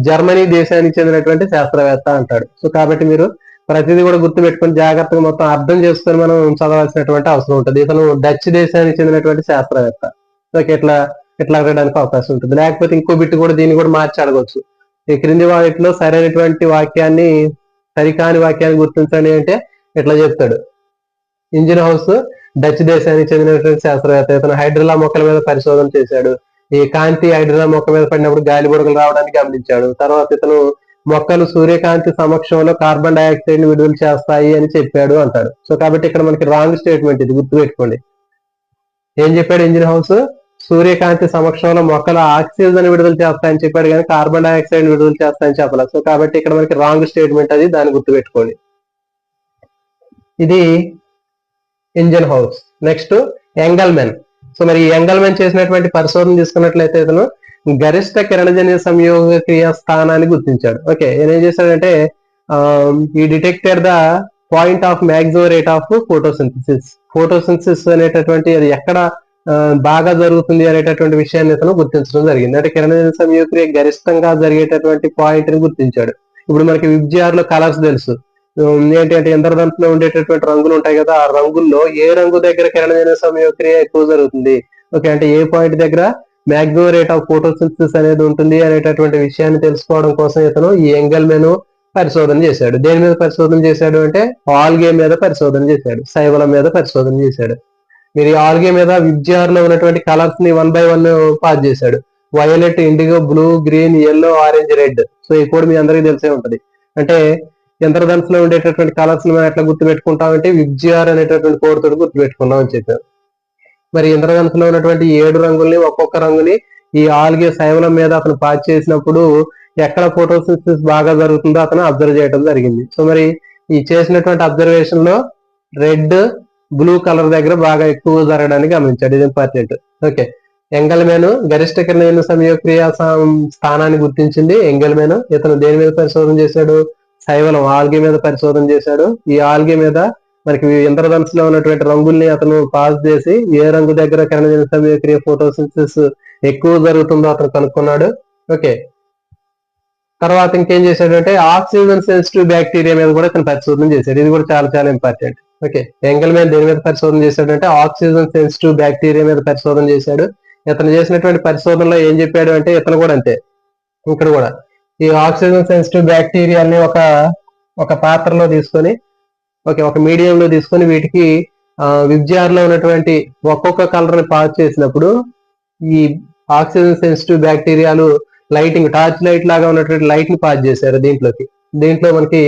[SPEAKER 1] జర్మనీ దేశానికి చెందినటువంటి శాస్త్రవేత్త అంటాడు. సో కాబట్టి మీరు ప్రతిదీ కూడా గుర్తు పెట్టుకొని జాగ్రత్తగా మొత్తం అర్థం చేసుకొని మనం చదవాల్సినటువంటి అవసరం ఉంటుంది. ఇతను డచ్ దేశానికి చెందినటువంటి శాస్త్రవేత్త. ఎట్లా అడగడానికి అవకాశం ఉంటుంది. లేకపోతే ఇంకో బిట్ కూడా దీన్ని కూడా మార్చి అడగవచ్చు. ఈ క్రింది వాటిలో సరైనటువంటి వాక్యాన్ని, సరికాని వాక్యాన్ని గుర్తించండి అంటే ఇట్లా చెప్తాడు. ఇంజిన్ హౌస్ డచ్ దేశానికి చెందినటువంటి శాస్త్రవేత్త. ఇతను హైడ్రిల్లా మొక్కల మీద పరిశోధన చేశాడు. ఈ కాంతి హైడ్రిల్లా మొక్క మీద పడినప్పుడు గాలి బుడగలు రావడానికి గమనించాడు. తర్వాత ఇతను మొక్కలు సూర్యకాంతి సమక్షంలో కార్బన్ డైఆక్సైడ్ ని విడుదల చేస్తాయి అని చెప్పాడు అంటాడు. సో కాబట్టి ఇక్కడ మనకి రాంగ్ స్టేట్మెంట్, ఇది గుర్తుపెట్టుకోండి. ఏం చెప్పాడు ఇంజిన్ హౌస్? సూర్యకాంతి సమక్షంలో మొక్కలు ఆక్సిజన్ విడుదల చేస్తాయని చెప్పాడు కానీ కార్బన్ డైఆక్సైడ్ విడుదల చేస్తాయని చెప్పలేదు. సో కాబట్టి ఇక్కడ మనకి రాంగ్ స్టేట్మెంట్, అది దాన్ని గుర్తుపెట్టుకోండి. ఇది ఇంజిన్ హౌస్. నెక్స్ట్ ఎంగల్మెన్. సో మరి ఎంగల్మెన్ చేసినటువంటి పరిశోధన తీసుకున్నట్లయితే ఇతను గరిష్ట కిరణజన్య సంయోగ క్రియ స్థానాన్ని గుర్తించాడు. ఓకే, ఏం చేశాడంటే ఈ detected the point of maximum rate of photosynthesis అనేటటువంటి అది ఎక్కడ బాగా జరుగుతుంది అనేటటువంటి విషయాన్ని ఇతను గుర్తించడం జరిగింది. అంటే కిరణజన్య సంయోగక్రియ గరిష్టంగా జరిగేటటువంటి పాయింట్ ని గుర్తించాడు. ఇప్పుడు మనకి విబ్జిఆర్ లో కలర్స్ తెలుసు. ఏంటి అంటే ఇంద్రధనుస్సులో ఉండేటటువంటి రంగులు ఉంటాయి కదా, ఆ రంగుల్లో ఏ రంగు దగ్గర కిరణజన్య సంయోగక్రియ ఎక్కువ జరుగుతుంది, ఓకే, అంటే ఏ పాయింట్ దగ్గర మ్యాక్సిమం రేట్ ఆఫ్ ఫోటోసింథసిస్ అనేది ఉంటుంది అనేటటువంటి విషయాన్ని తెలుసుకోవడం కోసం ఇతను ఈ ఎంగెల్మెన్ పరిశోధన చేశాడు. దేని మీద పరిశోధన చేశాడు అంటే ఆల్గే మీద పరిశోధన చేశాడు, శైవలం మీద పరిశోధన చేశాడు. మీరు ఈ ఆల్గే మీద విబ్జిఆర్ లో ఉన్నటువంటి కలర్స్ ని 1 by 1 పాస్ చేశాడు. Violet, IndiGo, blue, green, yellow, orange, red. So ఈ కోడ్ మీ అందరికీ తెలిసే ఉంటది. అంటే ఇంద్రధనుస్సులో ఉండేటటువంటి కలర్స్ ని మనం ఎట్లా గుర్తుపెట్టుకుంటామంటే విబ్జిఆర్ అనేటటువంటి కోడ్ తోటి గుర్తుపెట్టుకున్నాం అని చెప్పారు. మరి ఇంద్రధనుస్సులో ఉన్నటువంటి 7 రంగుల్ని ఒక్కొక్క రంగుని ఈ ఆల్గే శైవలం మీద అతను పాస్ చేసినప్పుడు ఎక్కడ ఫోటోసింథసిస్ బాగా జరుగుతుందో అతను అబ్జర్వ్ చేయడం జరిగింది. సో మరి ఈ చేసినటువంటి అబ్జర్వేషన్ లో రెడ్, బ్లూ కలర్ దగ్గర బాగా ఎక్కువ జరగడానికి గమనించాడు. ఇది ఇంపార్టెంట్. ఓకే, ఎంగెల్మెన్ గరిష్ట కిరణజన్య సంయోగక్రియ స్థానాన్ని గుర్తించింది ఎంగెల్మెన్. ఇతను దేని మీద పరిశోధన చేశాడు? శైవలం ఆల్గే మీద పరిశోధన చేశాడు. ఈ ఆల్గే మీద మనకి ఇంద్రధనుస్సులో ఉన్నటువంటి రంగుల్ని అతను పాస్ చేసి ఏ రంగు దగ్గర కిరణజన్య సంయోగక్రియ ఫోటోసింథసిస్ ఎక్కువ జరుగుతుందో అతను కనుక్కున్నాడు. ఓకే, తర్వాత ఇంకేం చేశాడంటే ఆక్సిజన్ సెన్సిటివ్ బ్యాక్టీరియా మీద కూడా ఇతను పరిశోధన చేశాడు. ఇది కూడా చాలా చాలా ఇంపార్టెంట్. ఓకే, ఎంగెల్మెన్ దేని మీద పరిశోధన చేశాడంటే ఆక్సిజన్ సెన్సిటివ్ బ్యాక్టీరియా మీద పరిశోధన చేశాడు. ఇతను చేసినటువంటి పరిశోధనలో ఏం చెప్పాడు అంటే ఇతను కూడా అంతే, ఇక్కడ కూడా ఈ ఆక్సిజన్ సెన్సిటివ్ బ్యాక్టీరియాని ఒక పాత్రలో తీసుకొని, ఓకే, ఒక మీడియంలో తీసుకొని వీటికి విబ్జిఆర్ లో ఉన్నటువంటి ఒక్కొక్క కలర్ ని పాస్ చేసినప్పుడు ఈ ఆక్సిజన్ సెన్సిటివ్ బ్యాక్టీరియాలు లైటింగ్ టార్చ్ లైట్ లాగా ఉన్నటువంటి లైట్ ని పాస్ చేశారు దీంట్లోకి. దీంట్లో మనకి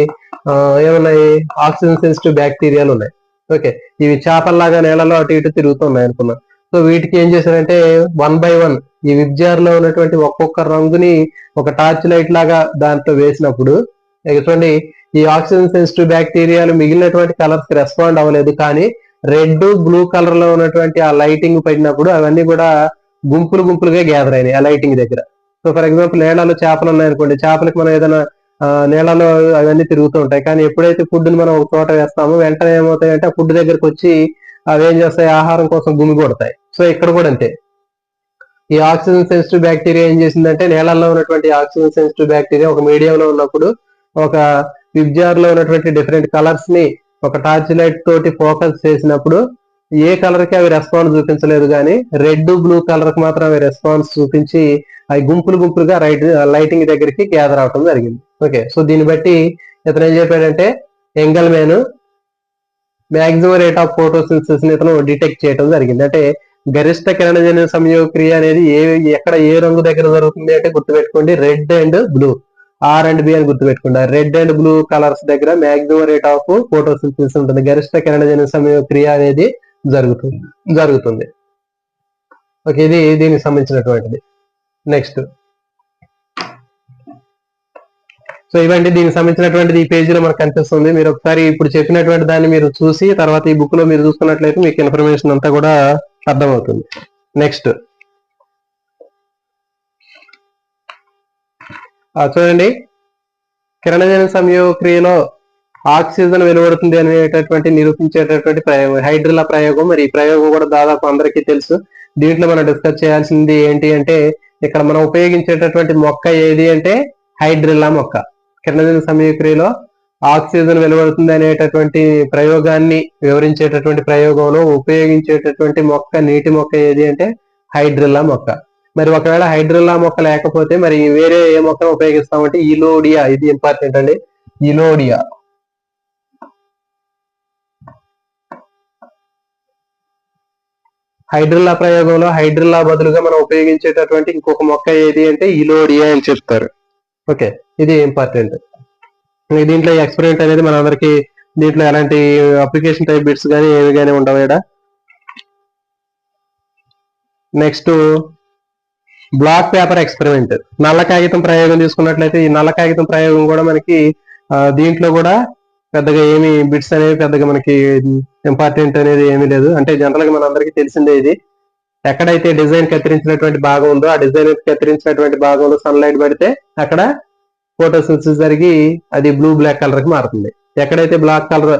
[SPEAKER 1] ఏమున్నాయి? ఆక్సిజన్ సెన్సిటివ్ బ్యాక్టీరియాలు ఉన్నాయి. ఓకే, ఇవి చేపల్లాగా నేలలో అటు ఇటు తిరుగుతున్నాయి అనుకున్నాం. సో వీటికి ఏం చేశారంటే 1 by 1 ఈ విబ్జిఆర్ లో ఉన్నటువంటి ఒక్కొక్క రంగుని ఒక టార్చ్ లైట్ లాగా దాంట్లో వేసినప్పుడు చూడండి, ఈ ఆక్సిజన్ సెన్సిటివ్ బ్యాక్టీరియాలు మిగిలినటువంటి కలర్స్ కి రెస్పాండ్ అవ్వలేదు, కానీ రెడ్, బ్లూ కలర్ లో ఉన్నటువంటి ఆ లైటింగ్ పడినప్పుడు అవన్నీ కూడా గుంపులుగా గ్యాదర్ అయినాయి ఆ లైటింగ్ దగ్గర. సో ఫర్ ఎగ్జాంపుల్ నీళ్ళలో చేపలు ఉన్నాయనుకోండి, చేపలకి మనం ఏదైనా నీళ్ళలో అవన్నీ తిరుగుతూ ఉంటాయి, కానీ ఎప్పుడైతే ఫుడ్ ని మనం ఒక చోట వేస్తామో వెంటనే ఏమవుతాయంటే ఆ ఫుడ్ దగ్గరకు వచ్చి అవి ఏం చేస్తాయి? ఆహారం కోసం గుమి కొడతాయి. సో ఇక్కడ కూడా అంతే, ఈ ఆక్సిజన్ సెన్సిటివ్ బ్యాక్టీరియా ఏం చేసిందంటే నీళ్ళల్లో ఉన్నటువంటి ఆక్సిజన్ సెన్సిటివ్ బ్యాక్టీరియా ఒక మీడియంలో ఉన్నప్పుడు ఒక విబ్జిఆర్ లో ఉన్నటువంటి డిఫరెంట్ కలర్స్ ని ఒక టార్చ్ లైట్ తోటి ఫోకస్ చేసినప్పుడు ఏ కలర్ కి అవి రెస్పాన్స్ చూపించలేదు, కానీ రెడ్, బ్లూ కలర్ కి మాత్రం అవి రెస్పాన్స్ చూపించి అవి గుంపులుగా లైటింగ్ దగ్గరికి గ్యాదర్ అవడం జరిగింది. ఓకే, సో దీన్ని బట్టి ఇతను ఏం చెప్పాడంటే ఎంగెల్మెన్ మ్యాక్సిమం రేట్ ఆఫ్ ఫోటోసింథసిస్ ని ఇతను డిటెక్ట్ చేయడం జరిగింది. అంటే గరిష్ట కిరణజన్య సంయోగక్రియ అనేది ఎక్కడ ఏ రంగు దగ్గర జరుగుతుంది అంటే గుర్తుపెట్టుకోండి, red and blue, R and B అని గుర్తుపెట్టుకోండి. రెడ్ అండ్ బ్లూ కలర్స్ దగ్గర మ్యాక్సిమం రేట్ ఆఫ్ ఫోటోసింథసిస్ ఉంటుంది, గరిష్ట కిరణజన్య సంయోగక్రియ అనేది జరుగుతుంది. ఓకే, ఇది దీనికి సంబంధించినటువంటిది. నెక్స్ట్, సో ఇవండి దీనికి సంబంధించినటువంటిది ఈ పేజీలో మనకు కనిపిస్తుంది. మీరు ఒకసారి ఇప్పుడు చెప్పినటువంటి దాన్ని మీరు చూసి తర్వాత ఈ బుక్ లో మీరు చూసుకున్నట్లయితే మీకు ఇన్ఫర్మేషన్ అంతా కూడా అర్థమవుతుంది. నెక్స్ట్ చూడండి, కిరణజన్య సంయోగక్రియలో ఆక్సిజన్ వెలువడుతుంది అనేటటువంటి నిరూపించేటటువంటి ప్రయోగం హైడ్రిల్లా ప్రయోగం. మరి ఈ ప్రయోగం కూడా దాదాపు అందరికీ తెలుసు. దీంట్లో మనం డిస్కస్ చేయాల్సింది ఏంటి అంటే ఇక్కడ మనం ఉపయోగించేటటువంటి మొక్క ఏది అంటే హైడ్రిల్లా మొక్క. కిరణజన్య సంయోగక్రియలో ఆక్సిజన్ వెలువడుతుంది అనేటటువంటి ప్రయోగాన్ని వివరించేటటువంటి ప్రయోగంలో ఉపయోగించేటటువంటి మొక్క, నీటి మొక్క ఏది అంటే హైడ్రిల్లా మొక్క. మరి ఒకవేళ హైడ్రిల్లా మొక్క లేకపోతే మరి వేరే ఏ మొక్కను ఉపయోగిస్తామంటే ఇలోడియా. ఇది ఇంపార్టెంట్ అండి, ఇలోడియా. హైడ్రిల్లా ప్రయోగంలో హైడ్రిల్లా బదులుగా మనం ఉపయోగించేటటువంటి ఇంకొక మొక్క ఏది అంటే ఇలోడియా అని చెప్తారు. ఓకే, ఇది ఇంపార్టెంట్. దీంట్లో ఎక్స్పెరిమెంట్ అనేది మన అందరికి దీంట్లో ఎలాంటి అప్లికేషన్ టైప్ బిట్స్ కానీ ఏవి కానీ ఉండవు ఇక్కడ. నెక్స్ట్ బ్లాక్ పేపర్ ఎక్స్పెరిమెంట్, నల్ల కాగితం ప్రయోగం తీసుకున్నట్లయితే ఈ నల్ల కాగితం ప్రయోగం కూడా మనకి దీంట్లో కూడా పెద్దగా ఏమి బిట్స్ అనేవి పెద్దగా మనకి ఇంపార్టెంట్ అనేది ఏమీ లేదు. అంటే జనరల్ గా మన అందరికీ తెలిసిందే ఇది. ఎక్కడైతే డిజైన్ కత్తిరించినటువంటి భాగం ఉందో ఆ డిజైన్ కత్తిరించినటువంటి భాగంలో సన్లైట్ పడితే అక్కడ ఫోటోసింథసిస్ జరిగి అది బ్లూ బ్లాక్ కలర్ కి మారుతుంది. ఎక్కడైతే black colour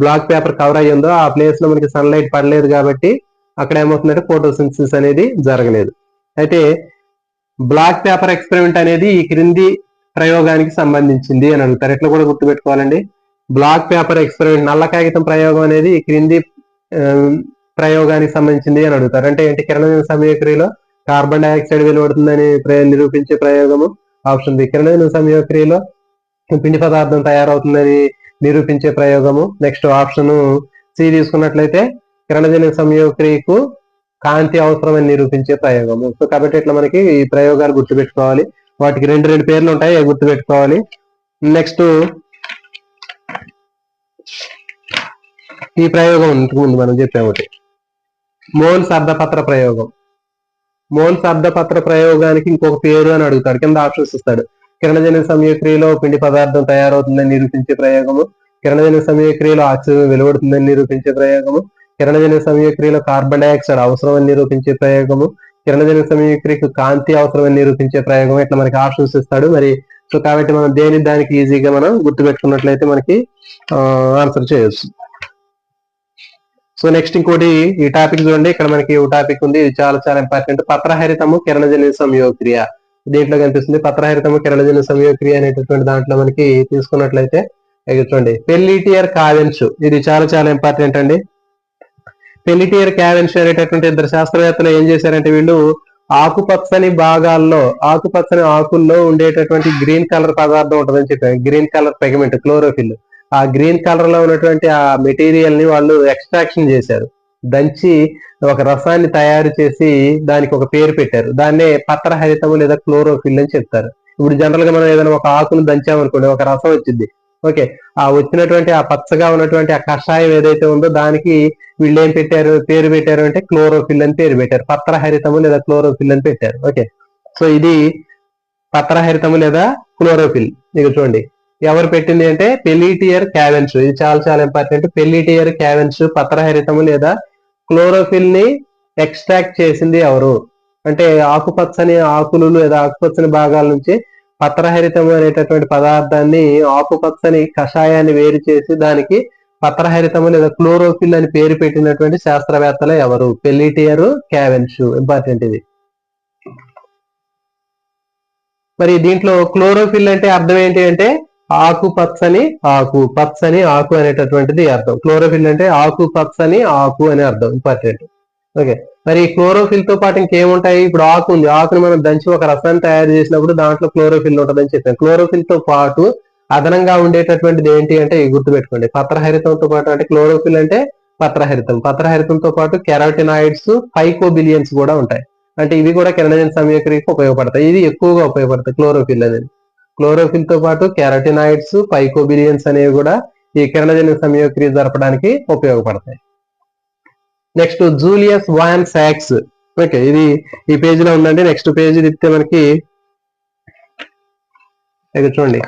[SPEAKER 1] black paper cover అయ్యి ఉందో ఆ ప్లేస్ లో మనకి సన్లైట్ పడలేదు కాబట్టి అక్కడ ఏమవుతుందంటే ఫోటోసింథసిస్ అనేది జరగలేదు. అయితే బ్లాక్ పేపర్ ఎక్స్పెరిమెంట్ అనేది ఈ క్రింది ప్రయోగానికి సంబంధించింది అని అడుగుతారు. ఎట్లా కూడా గుర్తుపెట్టుకోవాలండి. బ్లాక్ పేపర్ ఎక్స్పెరిమెంట్ నల్ల కాగితం ప్రయోగం అనేది ఈ క్రింది ప్రయోగానికి సంబంధించింది అని అడుగుతారు. అంటే ఏంటి? కిరణజన్య సంయోగక్రియలో కార్బన్ డైఆక్సైడ్ వెలువడుతుందని నిరూపించే ప్రయోగము. ఆప్షన్ బి కిరణజన్య సంయోగక్రియలో పిండి పదార్థం తయారవుతుందని నిరూపించే ప్రయోగము. నెక్స్ట్ ఆప్షన్ సి తీసుకున్నట్లయితే కిరణజన్య సంయోగక్రియకు కాంతి అవసరమని నిరూపించే ప్రయోగము. సో కాబట్టి ఇట్లా మనకి ఈ ప్రయోగాలు గుర్తుపెట్టుకోవాలి. వాటికి రెండు పేర్లు ఉంటాయి, అవి గుర్తుపెట్టుకోవాలి. నెక్స్ట్ ఈ ప్రయోగం ముందు మనం చెప్పాము ఒకటి, మోల్స్ అర్ధపత్ర ప్రయోగం. మోల్స్ అర్ధపత్ర ప్రయోగానికి ఇంకొక పేరు అని అడుగుతాడు, కింద ఆప్షన్స్ ఇస్తాడు. కిరణజన్య సంయోగక్రియలో పిండి పదార్థం తయారవుతుందని నిరూపించే ప్రయోగము, కిరణజన్య సంయోగక్రియలో ఆక్సిజన్ వెలువడుతుందని నిరూపించే ప్రయోగము, కిరణజన్య సంయోగక్రియలో కార్బన్ డైఆక్సైడ్ అవసరం అని నిరూపించే ప్రయోగము, కిరణజన్య సంయోగక్రియకు కాంతి అవసరం అని నిరూపించే ప్రయోగం. ఇట్లా మనకి ఆప్షన్స్ ఇస్తాడు. మరి సో కాబట్టి మనం దానికి ఈజీగా మనం గుర్తుపెట్టుకున్నట్లయితే మనకి ఆన్సర్ చేయొచ్చు. సో నెక్స్ట్ ఇంకోటి ఈ టాపిక్ చూడండి. ఇక్కడ మనకి ఒక టాపిక్ ఉంది, ఇది చాలా చాలా ఇంపార్టెంట్. పత్రహరితము కిరణజన్య సంయోగక్రియ. దీంట్లో కనిపిస్తుంది పత్రహరితము కిరణజన్య సంయోగక్రియ అనేటటువంటి దాంట్లో మనకి తీసుకున్నట్లయితే చూడండి, పెల్లిటియర్ కావెన్స్. ఇది చాలా చాలా ఇంపార్టెంట్ అండి. పెల్లిటియర్ కావెన్స్ అనేటటువంటి ఇద్దరు శాస్త్రవేత్తలు ఏం చేశారంటే, వీళ్ళు ఆకుపచ్చని భాగాల్లో, ఆకుపచ్చని ఆకుల్లో ఉండేటటువంటి గ్రీన్ కలర్ పదార్థం ఉంటుందని చెప్పారు. Green colour pigment, chlorophyll. ఆ గ్రీన్ కలర్ లో ఉన్నటువంటి ఆ మెటీరియల్ ని వాళ్ళు ఎక్స్ట్రాక్షన్ చేశారు, దంచి ఒక రసాన్ని తయారు చేసి దానికి ఒక పేరు పెట్టారు. దాన్నే పత్రహరితము లేదా క్లోరోఫిల్ అని చెప్తారు. ఇప్పుడు జనరల్ గా మనం ఏదైనా ఒక ఆకును దంచామనుకోండి, ఒక రసం వచ్చింది. ఓకే, ఆ వచ్చినటువంటి ఆ పచ్చగా ఉన్నటువంటి ఆ కషాయం ఏదైతే ఉందో దానికి వీళ్ళు ఏం పెట్టారు, పేరు పెట్టారు అంటే క్లోరోఫిల్ అని పేరు పెట్టారు. పత్రహరితము లేదా క్లోరోఫిల్ అని పెట్టారు. ఓకే, సో ఇది పత్రహరితము లేదా క్లోరోఫిల్. ఇక చూడండి ఎవరు పెట్టింది అంటే పెల్లిటియర్ కావెన్స్. ఇది చాలా చాలా ఇంపార్టెంట్. పెల్లిటియర్ కావెన్స్ పత్రహరితము లేదా క్లోరోఫిల్ ని ఎక్స్ట్రాక్ట్ చేసింది ఎవరు అంటే, ఆకుపచ్చని ఆకులు లేదా ఆకుపచ్చని భాగాల నుంచి పత్రహరితము అనేటటువంటి పదార్థాన్ని, ఆకుపచ్చని కషాయాన్ని వేరు చేసి దానికి పత్రహరితము లేదా క్లోరోఫిల్ అని పేరు పెట్టినటువంటి శాస్త్రవేత్తలు ఎవరు? పెల్లిటియర్ కావెన్స్. ఇంపార్టెంట్ ఇది. మరి దీంట్లో క్లోరోఫిల్ అంటే అర్థం ఏంటి అంటే ఆకుపచ్చని ఆకు, పచ్చని ఆకు అనేటటువంటిది అర్థం. క్లోరోఫిల్ అంటే ఆకుపచ్చని ఆకు అని అర్థం. ఇంపార్టెంట్. ఓకే, మరి క్లోరోఫిల్ తో పాటు ఇంకేముంటాయి? ఇప్పుడు ఆకు ఉంది, ఆకుని మనం దంచి ఒక రసాన్ని తయారు చేసినప్పుడు దాంట్లో క్లోరోఫిల్ ఉంటుందని చెప్పాను. క్లోరోఫిల్ తో పాటు అదనంగా ఉండేటటువంటిది ఏంటి అంటే గుర్తుపెట్టుకోండి, పత్రహరితంతో పాటు. అంటే క్లోరోఫిల్ అంటే పత్రహరితం, పత్రహరితంతో పాటు కెరాటినాయిడ్స్, ఫైకోబిలియన్స్ కూడా ఉంటాయి. అంటే ఇవి కూడా కిరణజన్య సంయోగక్రియకు ఉపయోగపడతాయి. ఇది ఎక్కువగా ఉపయోగపడతాయి క్లోరోఫిల్ అనేది. క్లోరోఫిల్ తో పాటు కెరాటినాయిడ్స్, ఫైకోబిలియన్స్ అనేవి కూడా ఈ కిరణజన్య సంయోగక్రియ జరపడానికి ఉపయోగపడతాయి. నెక్స్ట్ జూలియస్ వాన్ సాక్స్. ఓకే, ఇది ఈ పేజ్ లో ఉందండి. నెక్స్ట్ పేజ్ తిప్పితే మనకి చూడండి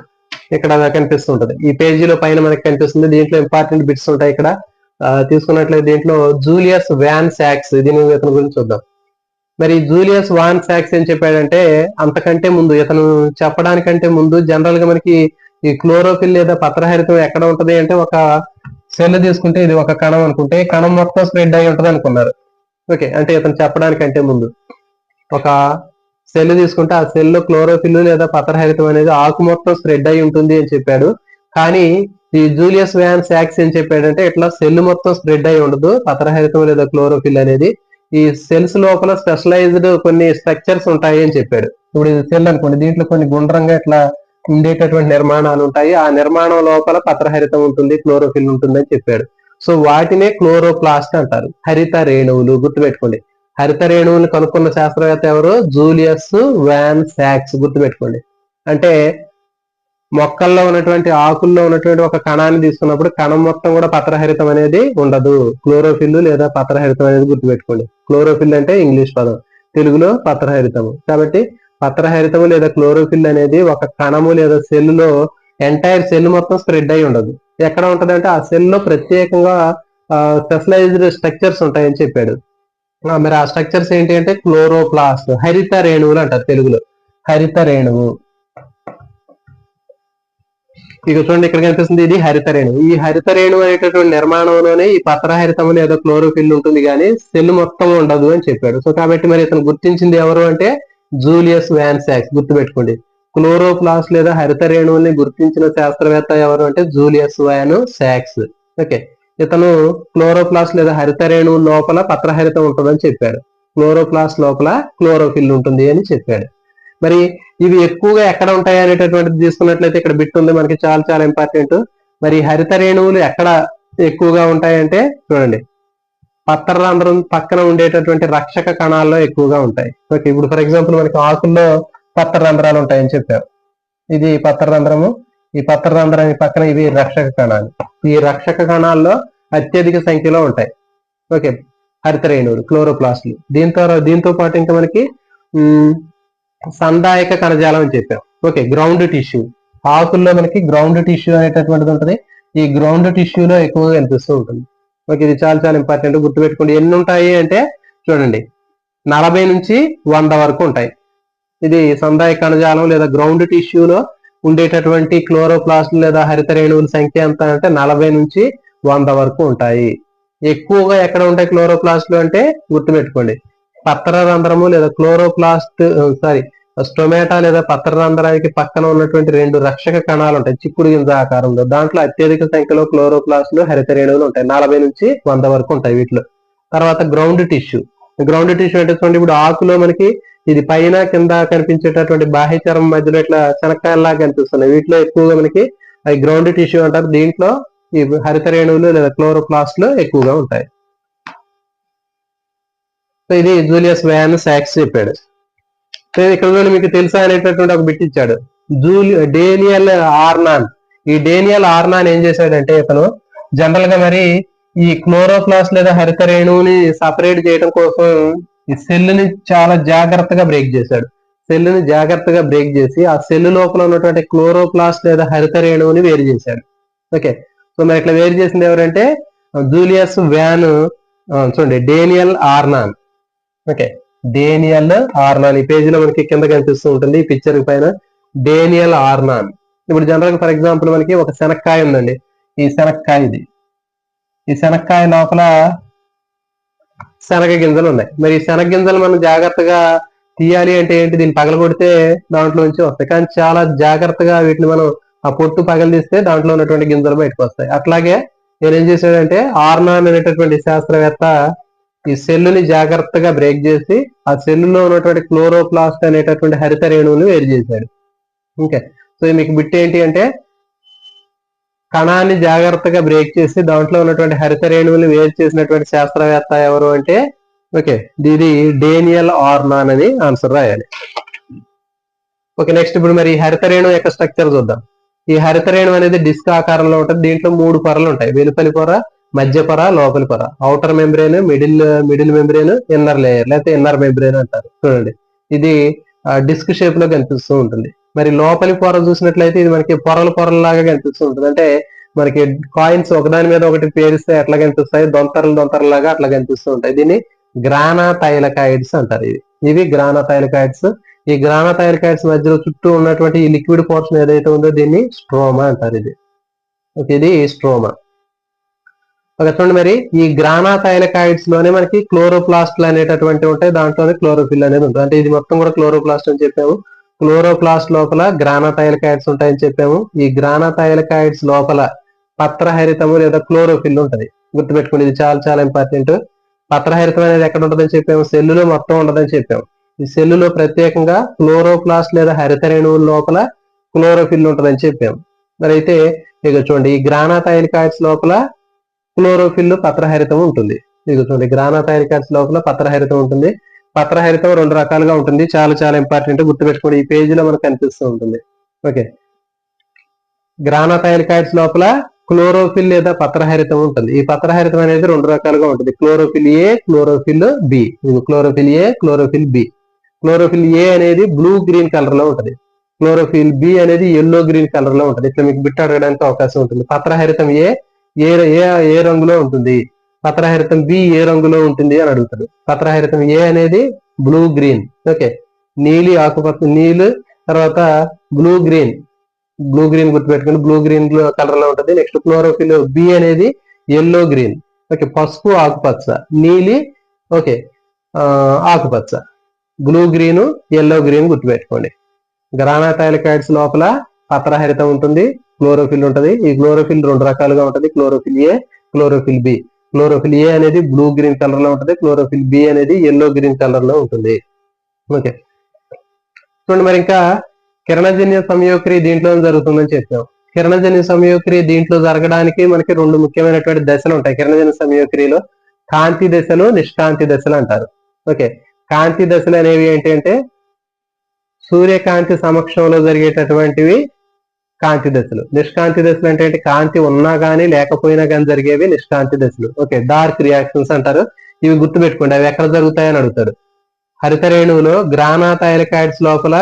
[SPEAKER 1] ఇక్కడ కనిపిస్తుంటది. ఈ పేజీలో పైన మనకి కనిపిస్తుంది. దీంట్లో ఇంపార్టెంట్ బిట్స్ ఉంటాయి. ఇక్కడ తీసుకున్నట్లయితే దీంట్లో జూలియస్ వాన్ సాక్స్, దీని ఇతని గురించి చూద్దాం. మరి జూలియస్ వాన్ సాక్స్ ఏం చెప్పాడంటే, అంతకంటే ముందు, ఇతను చెప్పడానికంటే ముందు జనరల్ గా మనకి ఈ క్లోరోఫిల్ లేదా పత్రహరితం ఎక్కడ ఉంటది అంటే, ఒక సెల్ తీసుకుంటే ఇది ఒక కణం అనుకుంటే కణం మొత్తం స్ప్రెడ్ అయి ఉంటది అనుకున్నారు. ఓకే, అంటే ఇతను చెప్పడానికంటే ముందు ఒక సెల్ తీసుకుంటే ఆ సెల్ లో క్లోరోఫిల్ లేదా పత్రహరితం అనేది ఆకు మొత్తం స్ప్రెడ్ అయి ఉంటుంది అని చెప్పాడు. కానీ ఈ జూలియస్ వాన్ సాక్స్ ఏం చెప్పాడంటే, ఇట్లా సెల్ మొత్తం స్ప్రెడ్ అయి ఉండదు పత్రహరితం లేదా క్లోరోఫిల్ అనేది. ఈ సెల్స్ లోపల స్పెషలైజ్డ్ కొన్ని స్ట్రక్చర్స్ ఉంటాయి అని చెప్పాడు. ఇప్పుడు ఇది సెల్ అనుకోండి, దీంట్లో కొన్ని గుండ్రంగా ఇట్లా ఉండేటటువంటి నిర్మాణాలు ఉంటాయి. ఆ నిర్మాణం లోపల పత్రహరితం ఉంటుంది, క్లోరోఫిల్ ఉంటుంది అని చెప్పాడు. సో వాటినే క్లోరోప్లాస్ట్ అంటారు, హరిత రేణువులు. గుర్తుపెట్టుకోండి, హరిత రేణువులు కనుక్కున్న శాస్త్రవేత్త ఎవరు? జూలియస్ వాన్ సాక్స్. గుర్తుపెట్టుకోండి. అంటే మొక్కల్లో ఉన్నటువంటి, ఆకుల్లో ఉన్నటువంటి ఒక కణాన్ని తీసుకున్నప్పుడు కణం మొత్తం కూడా పత్రహరితం అనేది ఉండదు, క్లోరోఫిల్ లేదా పత్రహరితం అనేది గుర్తుపెట్టుకోండి. క్లోరోఫిల్ అంటే ఇంగ్లీష్ పదం, తెలుగులో పత్రహరితము. కాబట్టి పత్రహరితము లేదా క్లోరోఫిల్ అనేది ఒక కణము లేదా సెల్ లో ఎంటైర్ సెల్ మొత్తం స్ప్రెడ్ అయి ఉండదు. ఎక్కడ ఉంటది అంటే ఆ సెల్ లో ప్రత్యేకంగా స్పెషలైజ్డ్ స్ట్రక్చర్స్ ఉంటాయని చెప్పాడు. మరి ఆ స్ట్రక్చర్స్ ఏంటి అంటే క్లోరోప్లాస్ట్, హరిత రేణువులు అంటారు తెలుగులో, హరిత రేణువు. ఇక చూడండి ఇక్కడ కనిపిస్తుంది, ఇది హరిత రేణువు. ఈ హరిత రేణువు అనేటటువంటి నిర్మాణంలోనే ఈ పత్రహరితం లేదా క్లోరోఫిల్ ఉంటుంది కానీ సెల్ మొత్తం ఉండదు అని చెప్పాడు. సో కాబట్టి మరి ఇతను గుర్తించింది ఎవరు అంటే జూలియస్ వ్యాన్ సాక్స్. గుర్తుపెట్టుకోండి, క్లోరోప్లాస్ట్ లేదా హరిత రేణువుల్ని గుర్తించిన శాస్త్రవేత్త ఎవరు అంటే జూలియస్ వ్యాన్ సాక్స్. ఓకే, ఇతను క్లోరోప్లాస్ట్ లేదా హరిత రేణువు లోపల పత్రహరితం ఉంటుందని చెప్పాడు, క్లోరోప్లాస్ట్ లోపల క్లోరోఫిల్ ఉంటుంది అని చెప్పాడు. మరి ఇవి ఎక్కువగా ఎక్కడ ఉంటాయి అనేటటువంటిది తీసుకున్నట్లయితే ఇక్కడ బిట్ ఉంది మనకి, చాలా చాలా ఇంపార్టెంట్. మరి హరిత రేణువులు ఎక్కడ ఎక్కువగా ఉంటాయంటే చూడండి, పత్రరంధ్రం పక్కన ఉండేటటువంటి రక్షక కణాల్లో ఎక్కువగా ఉంటాయి. ఓకే, ఇప్పుడు ఫర్ ఎగ్జాంపుల్ మనకి ఆకుల్లో పత్రరంధ్రాలు ఉంటాయని చెప్పారు. ఇది పత్రరంధ్రము, ఈ పత్రరంధ్రానికి పక్కన ఇవి రక్షక కణాలు. ఈ రక్షక కణాల్లో అత్యధిక సంఖ్యలో ఉంటాయి ఓకే హరిత రేణువులు, క్లోరోప్లాస్ట్లు. దీంతో పాటు ఇంకా మనకి సందాయక కణజాలం అని చెప్పాం. ఓకే, గ్రౌండ్ టిష్యూ, ఆకుల్లో మనకి గ్రౌండ్ టిష్యూ అనేటటువంటిది ఉంటుంది. ఈ గ్రౌండ్ టిష్యూలో ఎక్కువగా కనిపిస్తూ ఉంటుంది. ఓకే, ఇది చాలా చాలా ఇంపార్టెంట్, గుర్తుపెట్టుకోండి. ఎన్ని ఉంటాయి అంటే చూడండి 40 నుంచి 100 వరకు ఉంటాయి. ఇది సందాయక కణజాలం లేదా గ్రౌండ్ టిష్యూలో ఉండేటటువంటి క్లోరోప్లాస్ట్ లేదా హరిత రేణువుల సంఖ్య ఎంత అంటే 40 నుంచి 100 వరకు ఉంటాయి. ఎక్కువగా ఎక్కడ ఉంటాయి క్లోరోప్లాస్ట్లు అంటే గుర్తుపెట్టుకోండి, పత్రరంధ్రము లేదా స్టొమాటా లేదా పత్రరంధ్రానికి పక్కన ఉన్నటువంటి 2 రక్షక కణాలు ఉంటాయి చిక్కుడు గింజ ఆకారంలో. దాంట్లో అత్యధిక సంఖ్యలో క్లోరోప్లాస్ట్లు హరిత రేణువులు ఉంటాయి, 40 నుంచి 100 వరకు ఉంటాయి వీటిలో. తర్వాత గ్రౌండ్ టిష్యూ అంటే చూడండి, ఇప్పుడు ఆకులో మనకి ఇది పైన కింద కనిపించేటటువంటి బాహ్యచరం మధ్యలో ఇట్లా శనక్కాయల్లాగా కనిపిస్తున్నాయి. వీటిలో ఎక్కువగా మనకి అవి గ్రౌండ్ టిష్యూ అంటారు. దీంట్లో ఈ హరిత రేణువులు లేదా క్లోరోప్లాస్ట్లు ఎక్కువగా ఉంటాయి. సో ఇది జూలియస్ వ్యాన్ సాక్స్ చెప్పాడు. సో ఇక్కడ మీకు తెలుసా అనేటటువంటి ఒక బిట్ ఇచ్చాడు, డేనియల్ ఆర్నాన్. ఈ డేనియల్ ఆర్నాన్ ఏం చేశాడంటే ఇతను జనరల్ గా మరి ఈ క్లోరోప్లాస్ట్ లేదా హరిత రేణువుని సపరేట్ చేయడం కోసం ఈ సెల్ని చాలా జాగ్రత్తగా బ్రేక్ చేశాడు. సెల్ని జాగ్రత్తగా బ్రేక్ చేసి ఆ సెల్ లోపల ఉన్నటువంటి క్లోరోప్లాస్ట్ లేదా హరిత రేణువుని వేరు చేశాడు. ఓకే, సో మరి ఇట్లా వేరు చేసింది ఎవరంటే జూలియస్ వ్యాన్, చూడండి డేనియల్ ఆర్నాన్. ఓకే, డేనియల్ ఆర్నాన్ ఈ పేజీలో మనకి కింద కనిపిస్తూ ఉంటుంది ఈ పిక్చర్ పైన, డేనియల్ ఆర్నాన్. ఇప్పుడు జనరల్ ఫర్ ఎగ్జాంపుల్ మనకి ఒక శనక్కాయ ఉందండి, ఈ శనక్కాయ ఇది, ఈ శనక్కాయ లోపల శనగ గింజలు ఉన్నాయి. మరి ఈ శనగ గింజలు మనం జాగ్రత్తగా తీయాలి అంటే ఏంటి, దీన్ని పగలగొడితే దాంట్లో నుంచి వస్తాయి, కానీ చాలా జాగ్రత్తగా వీటిని మనం ఆ పొట్టు పగలదీస్తే దాంట్లో ఉన్నటువంటి గింజలు బయటకు వస్తాయి. అట్లాగే నేను ఏం చేశాడంటే ఆర్నాన్ అనేటటువంటి శాస్త్రవేత్త ఈ సెల్లుని జాగ్రత్తగా బ్రేక్ చేసి ఆ సెల్లులో ఉన్నటువంటి క్లోరోప్లాస్ట్ అనేటటువంటి హరిత రేణువుని వేరు చేశాడు. ఓకే, సో మీకు బిట్ ఏంటి అంటే కణాన్ని జాగ్రత్తగా బ్రేక్ చేసి దాంట్లో ఉన్నటువంటి హరిత రేణువుని వేరు చేసినటువంటి శాస్త్రవేత్త ఎవరు అంటే ఓకే ఇది డేనియల్ ఆర్నాన్ అని ఆన్సర్ రాయాలి. ఓకే, నెక్స్ట్ ఇప్పుడు మరి హరిత రేణువు యొక్క స్ట్రక్చర్ చూద్దాం. ఈ హరిత రేణువు అనేది డిస్క్ ఆకారంలో ఉంటుంది. దీంట్లో 3 పొరలు ఉంటాయి, వెలుపలి పొర, మధ్య పొర, లోపలి పొర. Outer membrane, middle membrane, inner layer లేకపోతే ఇన్నర్ మెంబ్రేన్ అంటారు. చూడండి ఇది డిస్క్ షేప్ లో కనిపిస్తూ ఉంటుంది. మరి లోపలి పొర చూసినట్లయితే ఇది మనకి పొరలాగా కనిపిస్తూ ఉంటుంది. అంటే మనకి కాయిన్స్ ఒకదాని మీద ఒకటి పేరిస్తే ఎట్లా కనిపిస్తాయి, దొంతరలాగా అట్లా కనిపిస్తూ ఉంటాయి. దీన్ని గ్రానాథైలకాయిడ్స్ అంటారు. ఇవి గ్రానాథైలకాయిడ్స్. ఈ గ్రానాథైలకాయిడ్స్ మధ్యలో చుట్టూ ఉన్నటువంటి ఈ లిక్విడ్ పోర్షన్ ఏదైతే ఉందో దీన్ని స్ట్రోమా అంటారు. ఇది స్ట్రోమా. చూడండి మరి ఈ గ్రానాథైలకాయిడ్స్ లోనే మనకి క్లోరోప్లాస్ట్లు అనేటటువంటి ఉంటాయి, దాంట్లోనే క్లోరోఫిల్ అనేది ఉంటుంది. అంటే ఇది మొత్తం కూడా క్లోరోప్లాస్ట్ అని చెప్పాము. క్లోరోప్లాస్ట్ లోపల గ్రానాథైలకాయిడ్స్ ఉంటాయని చెప్పాము. ఈ గ్రానాథైలకాయిడ్స్ లోపల పత్రహరితము లేదా క్లోరోఫిల్ ఉంటది. గుర్తుపెట్టుకోండి, ఇది చాలా చాలా ఇంపార్టెంట్. పత్రహరితం అనేది ఎక్కడ ఉంటుందని చెప్పాము, సెల్లులో మొత్తం ఉండదని చెప్పాము. ఈ సెల్లులో ప్రత్యేకంగా క్లోరోప్లాస్ట్ లేదా హరిత రేణువుల లోపల క్లోరోఫిల్ ఉంటుందని చెప్పాము. మరి అయితే ఇక చూడండి ఈ గ్రానాథైలకాయిడ్స్ లోపల క్లోరోఫిల్ పత్రహరితం ఉంటుంది. ఇక చూడండి గ్రానాథైలకాయిడ్స్ లోపల పత్రహరితం ఉంటుంది. పత్రహరితం 2 రకాలుగా ఉంటుంది, చాలా చాలా ఇంపార్టెంట్, గుర్తుపెట్టుకోండి. ఈ పేజీలో మనకు కనిపిస్తూ ఉంటుంది. ఓకే, గ్రానాథైలకాయిడ్స్ లోపల క్లోరోఫిల్ లేదా పత్రహరితం ఉంటుంది. ఈ పత్రహరితం అనేది 2 రకాలుగా ఉంటుంది, chlorophyll A, chlorophyll B. Chlorophyll A, chlorophyll B. Chlorophyll A అనేది బ్లూ గ్రీన్ కలర్ లో ఉంటుంది, క్లోరోఫిల్ బి అనేది ఎల్లో గ్రీన్ కలర్ లో ఉంటుంది. ఇట్లా మీకు బిట్ అడగడానికి అవకాశం ఉంటుంది. పత్రహరితం ఏ రంగులో ఉంటుంది, పత్రహరితం బి ఏ రంగులో ఉంటుంది అని అడుగుతాడు. పత్రహరితం ఏ అనేది బ్లూ గ్రీన్. ఓకే, నీలి ఆకుపచ్చ, నీలు తర్వాత బ్లూ గ్రీన్, బ్లూ గ్రీన్ గుర్తుపెట్టుకోండి, బ్లూ గ్రీన్ కలర్ లో ఉంటుంది. నెక్స్ట్ క్లోరోఫిల్ బి అనేది ఎల్లో గ్రీన్, ఓకే, పసుపు ఆకుపచ్చ, నీలి, ఓకే, ఆకుపచ్చ, బ్లూ గ్రీన్, ఎల్లో గ్రీన్ గుర్తుపెట్టుకోండి. గ్రానా థైలకాయిడ్స్ లోపల పత్రహరితం ఉంటుంది, క్లోరోఫిల్ ఉంటుంది. ఈ క్లోరోఫిల్ రెండు రకాలుగా ఉంటుంది, chlorophyll A, chlorophyll B. Chlorophyll A అనేది బ్లూ గ్రీన్ కలర్ లో ఉంటుంది, క్లోరోఫిల్ బి అనేది ఎల్లో గ్రీన్ కలర్ లో ఉంటుంది. ఓకే, చూడండి మరి ఇంకా కిరణజన్య సంయోక్రియ దీంట్లో జరుగుతుందని చెప్పాం. కిరణజన్య సంయోక్రియ దీంట్లో జరగడానికి మనకి రెండు ముఖ్యమైనటువంటి దశలు ఉంటాయి కిరణజన్య సంయోక్రియలో. కాంతి దశలు, నిష్కాంతి దశలు అంటారు. ఓకే, కాంతి దశలు అనేవి ఏంటంటే సూర్యకాంతి సమక్షంలో జరిగేటటువంటివి కాంతి దశలు. నిష్కాంతి దశలు అంటే కాంతి ఉన్నా గానీ లేకపోయినా కానీ జరిగేవి నిష్కాంతి దశలు. ఓకే, డార్క్ రియాక్షన్స్ అంటారు. ఇవి గుర్తుపెట్టుకోండి, అవి ఎక్కడ జరుగుతాయని అడుగుతాడు. హరిత రేణువులో గ్రానా థైలకాయిడ్స్ లోపల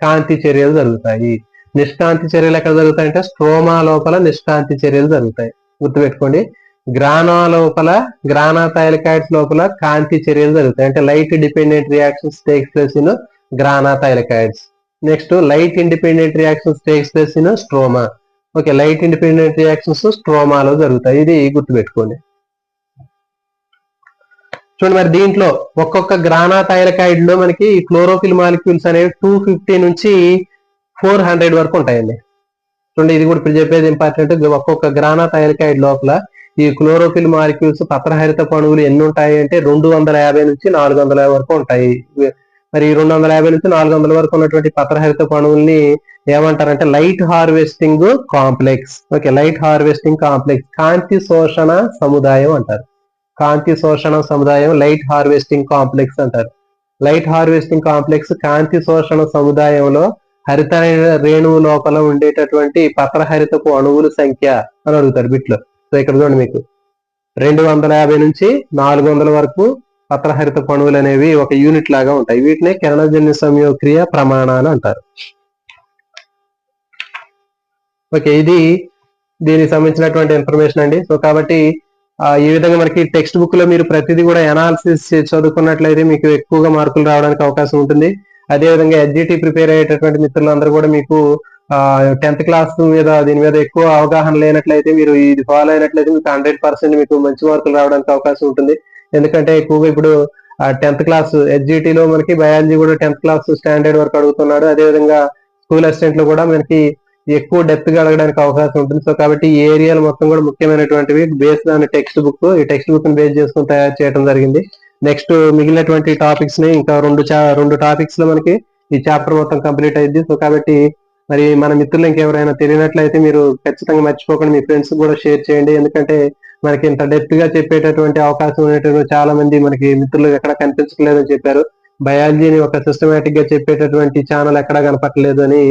[SPEAKER 1] కాంతి చర్యలు జరుగుతాయి. నిష్కాంతి చర్యలు ఎక్కడ జరుగుతాయంటే స్ట్రోమా లోపల నిష్కాంతి చర్యలు జరుగుతాయి. గుర్తుపెట్టుకోండి, గ్రానా థైలకాయిడ్స్ లోపల కాంతి చర్యలు జరుగుతాయి. అంటే light dependent reactions takes place in grana thylakoids. Next light independent reactions takes place in stroma. Okay, light independent reactions స్ట్రోమాలో జరుగుతాయి. ఇది గుర్తుపెట్టుకోండి. చూడండి మరి దీంట్లో ఒక్కొక్క గ్రానా థైలకాయిడ్ లో మనకి క్లోరోఫిల్ మాలిక్యూల్స్ అనేవి 250 నుంచి 400 వరకు ఉంటాయండి. చూడండి, ఇది కూడా ఇప్పుడు చెప్పేది ఇంపార్టెంట్. ఒక్కొక్క గ్రానా థైలకాయిడ్ లోపల ఈ క్లోరోఫిల్ మాలిక్యూల్స్ పత్రహరిత అణువులు ఎన్ని ఉంటాయి అంటే 250 నుంచి 400 వరకు ఉంటాయి. మరి 250 నుంచి 400 వరకు ఉన్నటువంటి పత్రహరిత అణువుల్ని ఏమంటారంటే light harvesting complex. Okay, light harvesting complex, కాంతి శోషణ సముదాయం అంటారు. కాంతి శోషణ సముదాయం లైట్ హార్వెస్టింగ్ కాంప్లెక్స్ అంటారు. లైట్ హార్వెస్టింగ్ కాంప్లెక్స్ కాంతి శోషణ సముదాయంలో హరిత రేణువు లోపల ఉండేటటువంటి పత్రహరితపు అణువుల సంఖ్య అని అడుగుతారు బిట్లో. సో ఇక్కడ చూడండి, మీకు 250 నుంచి 400 వరకు పత్రహరితపు అణువులు అనేవి ఒక యూనిట్ లాగా ఉంటాయి. వీటినే కిరణజన్య సంయోక్రియ ప్రమాణాలు అంటారు. ఓకే, ఇది దీనికి సంబంధించినటువంటి ఇన్ఫర్మేషన్ అండి. సో కాబట్టి ఈ విధంగా మనకి టెక్స్ట్ బుక్ లో మీరు ప్రతిదీ కూడా అనాలిసిస్ చదువుకున్నట్లయితే మీకు ఎక్కువగా మార్కులు రావడానికి అవకాశం ఉంటుంది. అదేవిధంగా ఎస్జిటి ప్రిపేర్ అయ్యేటటువంటి మిత్రులందరూ కూడా మీకు 10th క్లాస్ మీద దీని మీద ఎక్కువ అవగాహన లేనట్లయితే మీరు ఇది ఫాలో అయినట్లయితే మీకు 100% మీకు మంచి మార్కులు రావడానికి అవకాశం ఉంటుంది. ఎందుకంటే ఎక్కువగా ఇప్పుడు 10th క్లాస్ ఎస్జిటిలో మనకి బయాలజీ కూడా 10th క్లాస్ స్టాండర్డ్ వరకు అడుగుతున్నాడు. అదేవిధంగా స్కూల్ అసిస్టెంట్ లో కూడా మనకి ఎక్కువ డెప్త్ గా అడగడానికి అవకాశం ఉంటుంది. సో కాబట్టి ఈ ఏరియాలు మొత్తం కూడా ముఖ్యమైనటువంటివి బేస్డ్ ఆన్ టెక్స్ట్ బుక్. ఈ టెక్స్ట్ బుక్ ని బేస్ చేసుకుని తయారు చేయడం జరిగింది. నెక్స్ట్ మిగిలినటువంటి టాపిక్స్ ని ఇంకా రెండు టాపిక్స్ లో మనకి ఈ చాప్టర్ మొత్తం కంప్లీట్ అయింది. సో కాబట్టి మరి మన మిత్రులు ఇంకెవరైనా తెలియనట్లయితే మీరు ఖచ్చితంగా మర్చిపోకుండా మీ ఫ్రెండ్స్ కూడా షేర్ చేయండి. ఎందుకంటే మనకి ఇంత డెప్త్ గా చెప్పేటటువంటి అవకాశం ఉండేటటువంటి చాలా మంది మనకి మిత్రులు ఎక్కడ కనిపించట్లేదని చెప్పారు. బయాలజీని ఒక సిస్టమేటిక్ గా చెప్పేటటువంటి ఛానల్ ఎక్కడా కనపట్లేదు అని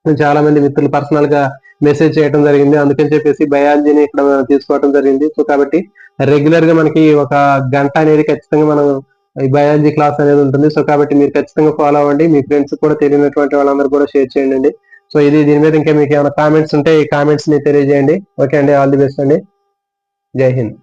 [SPEAKER 1] చాలా మంది మిత్రులు పర్సనల్ గా మెసేజ్ చేయడం జరిగింది. అందుకని చెప్పేసి బయాలజీని ఇక్కడ తీసుకోవడం జరిగింది. సో కాబట్టి రెగ్యులర్ గా మనకి ఒక గంట అనేది ఖచ్చితంగా మనం ఈ బయాలజీ క్లాస్ అనేది ఉంటుంది. సో కాబట్టి మీరు ఖచ్చితంగా ఫాలో అవ్వండి. మీ ఫ్రెండ్స్ కూడా తెలియనటువంటి వాళ్ళందరూ కూడా షేర్ చేయండి. సో దీని మీద ఇంకా మీకు ఏమైనా కామెంట్స్ ఉంటే ఈ కామెంట్స్ ని తెలియజేయండి. ఓకే అండి, ఆల్ ది బెస్ట్ అండి. జై హింద్.